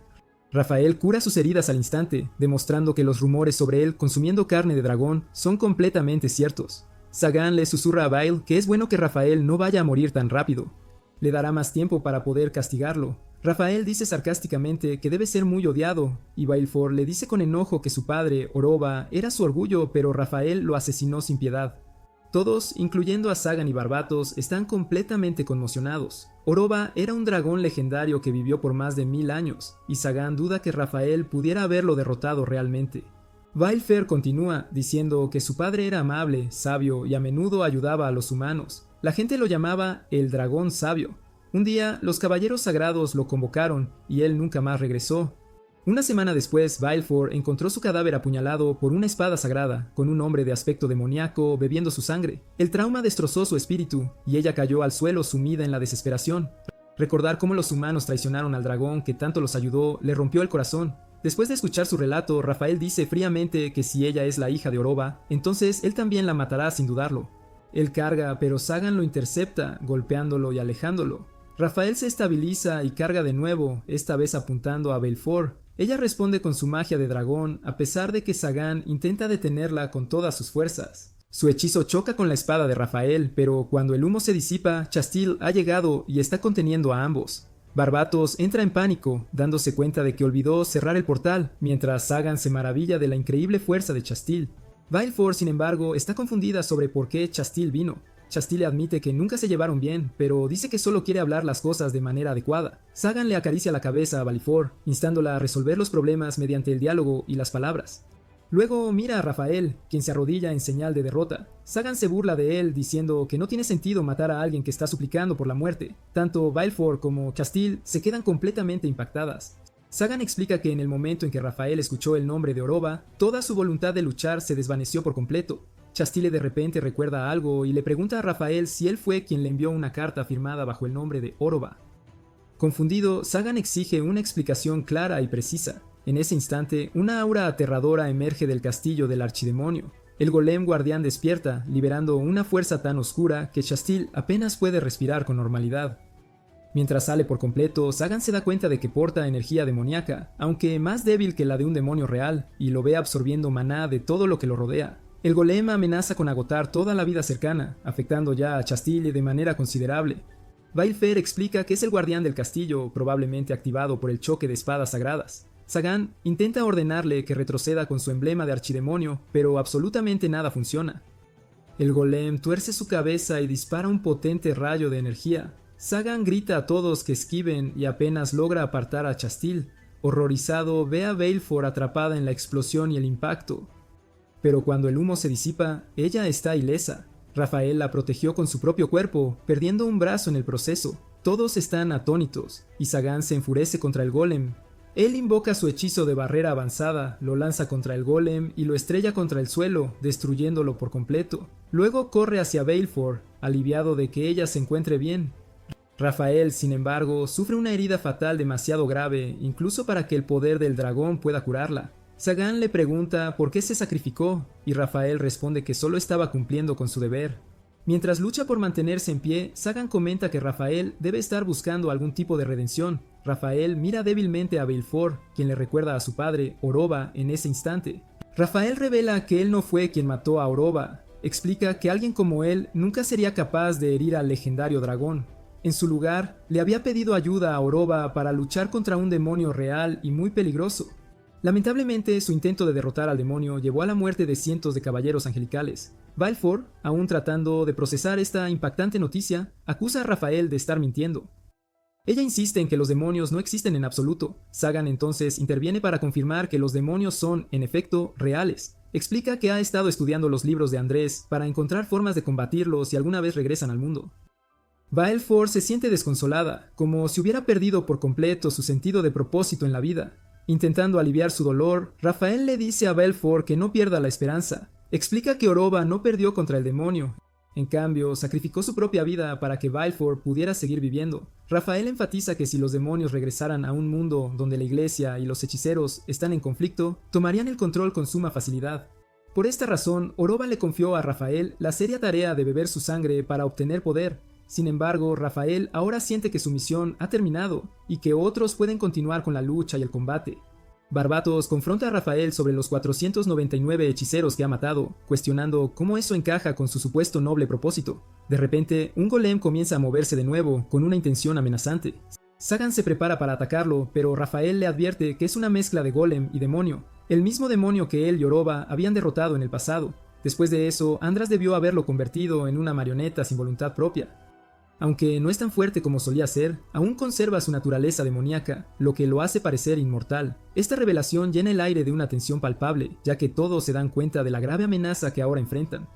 Rafael cura sus heridas al instante, demostrando que los rumores sobre él consumiendo carne de dragón son completamente ciertos. Sagan le susurra a Bail que es bueno que Rafael no vaya a morir tan rápido. Le dará más tiempo para poder castigarlo. Rafael dice sarcásticamente que debe ser muy odiado, y Balefur le dice con enojo que su padre, Oroba, era su orgullo, pero Rafael lo asesinó sin piedad. Todos, incluyendo a Sagan y Barbatos, están completamente conmocionados. Oroba era un dragón legendario que vivió por más de 1000 años, y Sagan duda que Rafael pudiera haberlo derrotado realmente. Balefur continúa diciendo que su padre era amable, sabio y a menudo ayudaba a los humanos. La gente lo llamaba el dragón sabio. Un día, los caballeros sagrados lo convocaron y él nunca más regresó. Una semana después, Balefur encontró su cadáver apuñalado por una espada sagrada, con un hombre de aspecto demoníaco bebiendo su sangre. El trauma destrozó su espíritu, y ella cayó al suelo sumida en la desesperación. Recordar cómo los humanos traicionaron al dragón que tanto los ayudó le rompió el corazón. Después de escuchar su relato, Rafael dice fríamente que si ella es la hija de Oroba, entonces él también la matará sin dudarlo. Él carga, pero Sagan lo intercepta, golpeándolo y alejándolo. Rafael se estabiliza y carga de nuevo, esta vez apuntando a Balefur. Ella responde con su magia de dragón, a pesar de que Sagan intenta detenerla con todas sus fuerzas. Su hechizo choca con la espada de Rafael, pero cuando el humo se disipa, Chastil ha llegado y está conteniendo a ambos. Barbatos entra en pánico, dándose cuenta de que olvidó cerrar el portal, mientras Sagan se maravilla de la increíble fuerza de Chastil. Balefur, sin embargo, está confundida sobre por qué Chastil vino. Chastil admite que nunca se llevaron bien, pero dice que solo quiere hablar las cosas de manera adecuada. Sagan le acaricia la cabeza a Balefur, instándola a resolver los problemas mediante el diálogo y las palabras. Luego mira a Rafael, quien se arrodilla en señal de derrota. Sagan se burla de él, diciendo que no tiene sentido matar a alguien que está suplicando por la muerte. Tanto Balefur como Chastil se quedan completamente impactadas. Sagan explica que en el momento en que Rafael escuchó el nombre de Oroba, toda su voluntad de luchar se desvaneció por completo. Chastile de repente recuerda algo y le pregunta a Rafael si él fue quien le envió una carta firmada bajo el nombre de Oroba. Confundido, Sagan exige una explicación clara y precisa. En ese instante, una aura aterradora emerge del castillo del archidemonio. El golem guardián despierta, liberando una fuerza tan oscura que Chastile apenas puede respirar con normalidad. Mientras sale por completo, Sagan se da cuenta de que porta energía demoníaca, aunque más débil que la de un demonio real, y lo ve absorbiendo maná de todo lo que lo rodea. El golem amenaza con agotar toda la vida cercana, afectando ya a Chastile de manera considerable. Baelfer explica que es el guardián del castillo, probablemente activado por el choque de espadas sagradas. Sagan intenta ordenarle que retroceda con su emblema de archidemonio, pero absolutamente nada funciona. El golem tuerce su cabeza y dispara un potente rayo de energía. Sagan grita a todos que esquiven y apenas logra apartar a Chastile. Horrorizado, ve a Balefort atrapada en la explosión y el impacto. Pero cuando el humo se disipa, ella está ilesa. Rafael la protegió con su propio cuerpo, perdiendo un brazo en el proceso. Todos están atónitos, y Sagan se enfurece contra el golem. Él invoca su hechizo de barrera avanzada, lo lanza contra el golem y lo estrella contra el suelo, destruyéndolo por completo. Luego corre hacia Balefort, aliviado de que ella se encuentre bien. Rafael, sin embargo, sufre una herida fatal demasiado grave, incluso para que el poder del dragón pueda curarla. Sagan le pregunta por qué se sacrificó, y Rafael responde que solo estaba cumpliendo con su deber. Mientras lucha por mantenerse en pie, Sagan comenta que Rafael debe estar buscando algún tipo de redención. Rafael mira débilmente a Balefort, quien le recuerda a su padre, Oroba, en ese instante. Rafael revela que él no fue quien mató a Oroba. Explica que alguien como él nunca sería capaz de herir al legendario dragón. En su lugar, le había pedido ayuda a Oroba para luchar contra un demonio real y muy peligroso. Lamentablemente, su intento de derrotar al demonio llevó a la muerte de cientos de caballeros angelicales. Balefort, aún tratando de procesar esta impactante noticia, acusa a Rafael de estar mintiendo. Ella insiste en que los demonios no existen en absoluto. Sagan entonces interviene para confirmar que los demonios son, en efecto, reales. Explica que ha estado estudiando los libros de Andrés para encontrar formas de combatirlos si alguna vez regresan al mundo. Balefort se siente desconsolada, como si hubiera perdido por completo su sentido de propósito en la vida. Intentando aliviar su dolor, Rafael le dice a Balefort que no pierda la esperanza. Explica que Oroba no perdió contra el demonio. En cambio, sacrificó su propia vida para que Balefort pudiera seguir viviendo. Rafael enfatiza que si los demonios regresaran a un mundo donde la iglesia y los hechiceros están en conflicto, tomarían el control con suma facilidad. Por esta razón, Oroba le confió a Rafael la seria tarea de beber su sangre para obtener poder. Sin embargo, Rafael ahora siente que su misión ha terminado y que otros pueden continuar con la lucha y el combate. Barbatos confronta a Rafael sobre los 499 hechiceros que ha matado, cuestionando cómo eso encaja con su supuesto noble propósito. De repente, un golem comienza a moverse de nuevo, con una intención amenazante. Sagan se prepara para atacarlo, pero Rafael le advierte que es una mezcla de golem y demonio, el mismo demonio que él y Oroba habían derrotado en el pasado. Después de eso, Andras debió haberlo convertido en una marioneta sin voluntad propia. Aunque no es tan fuerte como solía ser, aún conserva su naturaleza demoníaca, lo que lo hace parecer inmortal. Esta revelación llena el aire de una tensión palpable, ya que todos se dan cuenta de la grave amenaza que ahora enfrentan.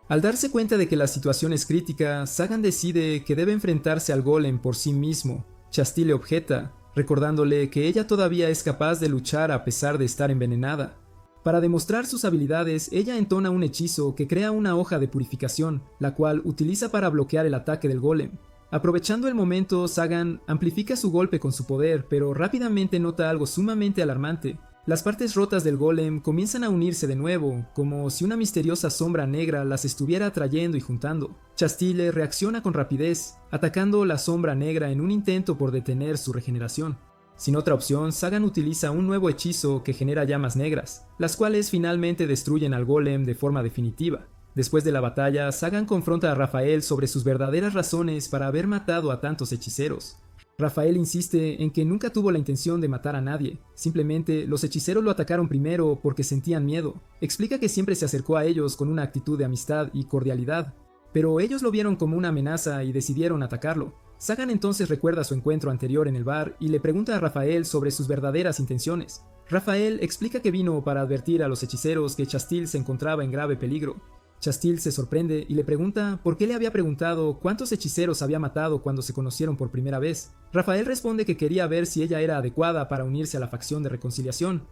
Al darse cuenta de que la situación es crítica, Sagan decide que debe enfrentarse al golem por sí mismo. Chastile objeta, recordándole que ella todavía es capaz de luchar a pesar de estar envenenada. Para demostrar sus habilidades, ella entona un hechizo que crea una hoja de purificación, la cual utiliza para bloquear el ataque del golem. Aprovechando el momento, Sagan amplifica su golpe con su poder, pero rápidamente nota algo sumamente alarmante. Las partes rotas del golem comienzan a unirse de nuevo, como si una misteriosa sombra negra las estuviera atrayendo y juntando. Chastile reacciona con rapidez, atacando la sombra negra en un intento por detener su regeneración. Sin otra opción, Sagan utiliza un nuevo hechizo que genera llamas negras, las cuales finalmente destruyen al golem de forma definitiva. Después de la batalla, Sagan confronta a Rafael sobre sus verdaderas razones para haber matado a tantos hechiceros. Rafael insiste en que nunca tuvo la intención de matar a nadie, simplemente los hechiceros lo atacaron primero porque sentían miedo. Explica que siempre se acercó a ellos con una actitud de amistad y cordialidad, pero ellos lo vieron como una amenaza y decidieron atacarlo. Sagan entonces recuerda su encuentro anterior en el bar y le pregunta a Rafael sobre sus verdaderas intenciones. Rafael explica que vino para advertir a los hechiceros que Chastile se encontraba en grave peligro. Chastil se sorprende y le pregunta por qué le había preguntado cuántos hechiceros había matado cuando se conocieron por primera vez. Rafael responde que quería ver si ella era adecuada para unirse a la facción de reconciliación.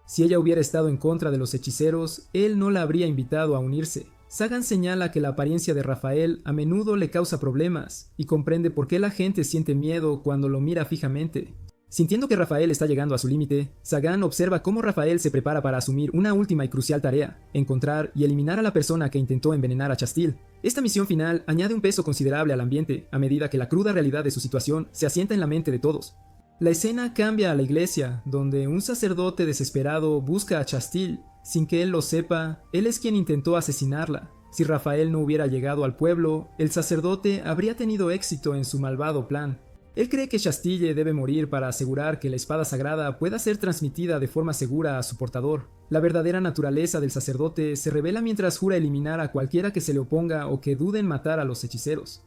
Si ella hubiera estado en contra de los hechiceros, él no la habría invitado a unirse. Sagan señala que la apariencia de Rafael a menudo le causa problemas y comprende por qué la gente siente miedo cuando lo mira fijamente. Sintiendo que Rafael está llegando a su límite, Sagan observa cómo Rafael se prepara para asumir una última y crucial tarea: encontrar y eliminar a la persona que intentó envenenar a Chastil. Esta misión final añade un peso considerable al ambiente a medida que la cruda realidad de su situación se asienta en la mente de todos. La escena cambia a la iglesia, donde un sacerdote desesperado busca a Chastil. Sin que él lo sepa, él es quien intentó asesinarla. Si Rafael no hubiera llegado al pueblo, el sacerdote habría tenido éxito en su malvado plan. Él cree que Chastille debe morir para asegurar que la espada sagrada pueda ser transmitida de forma segura a su portador. La verdadera naturaleza del sacerdote se revela mientras jura eliminar a cualquiera que se le oponga o que dude en matar a los hechiceros.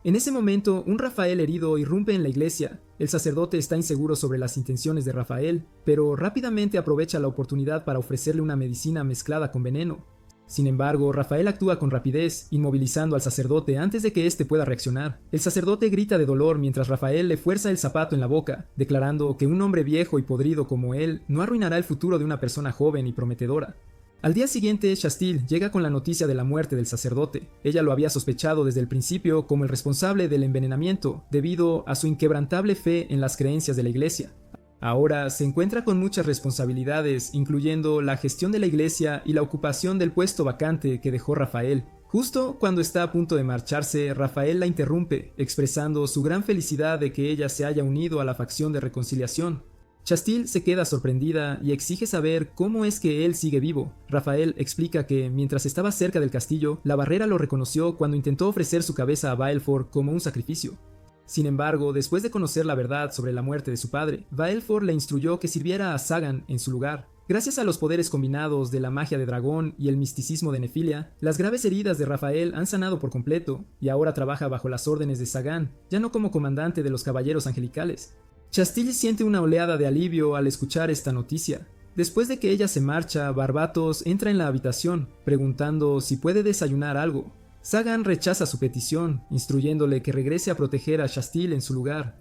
En ese momento, un Rafael herido irrumpe en la iglesia. El sacerdote está inseguro sobre las intenciones de Rafael, pero rápidamente aprovecha la oportunidad para ofrecerle una medicina mezclada con veneno. Sin embargo, Rafael actúa con rapidez, inmovilizando al sacerdote antes de que éste pueda reaccionar. El sacerdote grita de dolor mientras Rafael le fuerza el zapato en la boca, declarando que un hombre viejo y podrido como él no arruinará el futuro de una persona joven y prometedora. Al día siguiente, Chastil llega con la noticia de la muerte del sacerdote. Ella lo había sospechado desde el principio como el responsable del envenenamiento, debido a su inquebrantable fe en las creencias de la iglesia. Ahora se encuentra con muchas responsabilidades, incluyendo la gestión de la iglesia y la ocupación del puesto vacante que dejó Rafael. Justo cuando está a punto de marcharse, Rafael la interrumpe, expresando su gran felicidad de que ella se haya unido a la facción de reconciliación. Chastil se queda sorprendida y exige saber cómo es que él sigue vivo. Rafael explica que, mientras estaba cerca del castillo, la barrera lo reconoció cuando intentó ofrecer su cabeza a Baelfor como un sacrificio. Sin embargo, después de conocer la verdad sobre la muerte de su padre, Baelfor le instruyó que sirviera a Sagan en su lugar. Gracias a los poderes combinados de la magia de dragón y el misticismo de Nefilia, las graves heridas de Rafael han sanado por completo, y ahora trabaja bajo las órdenes de Sagan, ya no como comandante de los caballeros angelicales. Chastil siente una oleada de alivio al escuchar esta noticia. Después de que ella se marcha, Barbatos entra en la habitación, preguntando si puede desayunar algo. Sagan rechaza su petición, instruyéndole que regrese a proteger a Chastil en su lugar.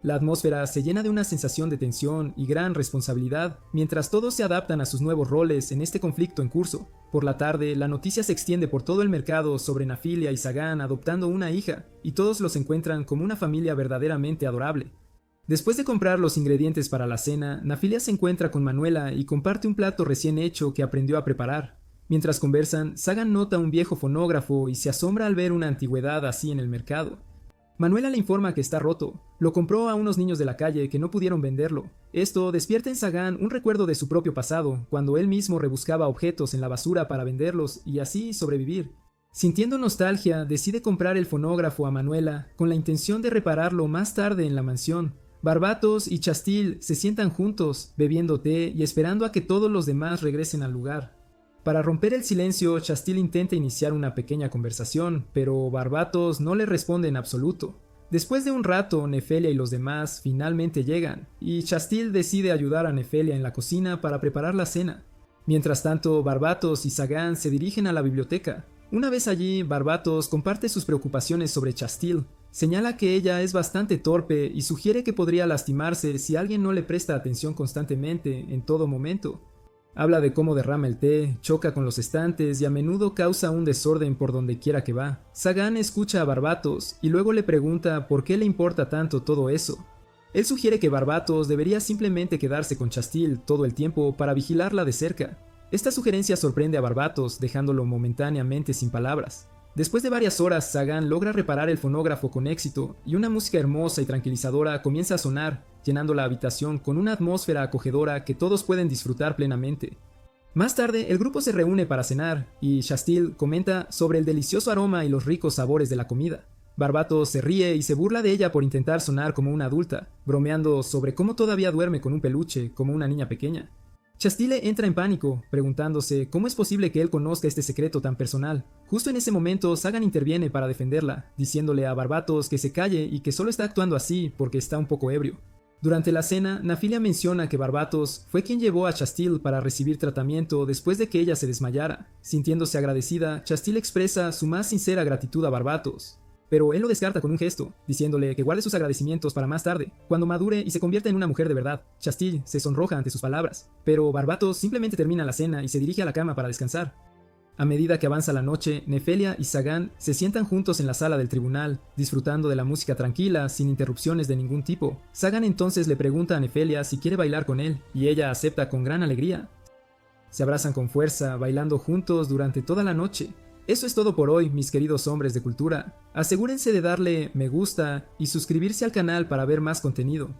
La atmósfera se llena de una sensación de tensión y gran responsabilidad, mientras todos se adaptan a sus nuevos roles en este conflicto en curso. Por la tarde, la noticia se extiende por todo el mercado sobre Nefilia y Sagan adoptando una hija, y todos los encuentran como una familia verdaderamente adorable. Después de comprar los ingredientes para la cena, Nefilia se encuentra con Manuela y comparte un plato recién hecho que aprendió a preparar. Mientras conversan, Sagan nota un viejo fonógrafo y se asombra al ver una antigüedad así en el mercado. Manuela le informa que está roto. Lo compró a unos niños de la calle que no pudieron venderlo. Esto despierta en Sagan un recuerdo de su propio pasado, cuando él mismo rebuscaba objetos en la basura para venderlos y así sobrevivir. Sintiendo nostalgia, decide comprar el fonógrafo a Manuela con la intención de repararlo más tarde en la mansión. Barbatos y Chastil se sientan juntos, bebiendo té y esperando a que todos los demás regresen al lugar. Para romper el silencio, Chastil intenta iniciar una pequeña conversación, pero Barbatos no le responde en absoluto. Después de un rato, Nefilia y los demás finalmente llegan, y Chastil decide ayudar a Nefilia en la cocina para preparar la cena. Mientras tanto, Barbatos y Sagan se dirigen a la biblioteca. Una vez allí, Barbatos comparte sus preocupaciones sobre Chastil. Señala que ella es bastante torpe y sugiere que podría lastimarse si alguien no le presta atención constantemente en todo momento. Habla de cómo derrama el té, choca con los estantes y a menudo causa un desorden por donde quiera que va. Sagan escucha a Barbatos y luego le pregunta por qué le importa tanto todo eso. Él sugiere que Barbatos debería simplemente quedarse con Chastil todo el tiempo para vigilarla de cerca. Esta sugerencia sorprende a Barbatos, dejándolo momentáneamente sin palabras. Después de varias horas, Sagan logra reparar el fonógrafo con éxito y una música hermosa y tranquilizadora comienza a sonar, llenando la habitación con una atmósfera acogedora que todos pueden disfrutar plenamente. Más tarde, el grupo se reúne para cenar y Chastil comenta sobre el delicioso aroma y los ricos sabores de la comida. Barbatos se ríe y se burla de ella por intentar sonar como una adulta, bromeando sobre cómo todavía duerme con un peluche como una niña pequeña. Chastile entra en pánico, preguntándose cómo es posible que él conozca este secreto tan personal. Justo en ese momento, Sagan interviene para defenderla, diciéndole a Barbatos que se calle y que solo está actuando así porque está un poco ebrio. Durante la cena, Nafilia menciona que Barbatos fue quien llevó a Chastil para recibir tratamiento después de que ella se desmayara. Sintiéndose agradecida, Chastil expresa su más sincera gratitud a Barbatos. Pero él lo descarta con un gesto, diciéndole que guarde sus agradecimientos para más tarde, cuando madure y se convierta en una mujer de verdad. Chastil se sonroja ante sus palabras, pero Barbatos simplemente termina la cena y se dirige a la cama para descansar. A medida que avanza la noche, Nefelia y Sagan se sientan juntos en la sala del tribunal, disfrutando de la música tranquila, sin interrupciones de ningún tipo. Sagan entonces le pregunta a Nefelia si quiere bailar con él, y ella acepta con gran alegría. Se abrazan con fuerza, bailando juntos durante toda la noche. Eso es todo por hoy, mis queridos hombres de cultura. Asegúrense de darle me gusta y suscribirse al canal para ver más contenido.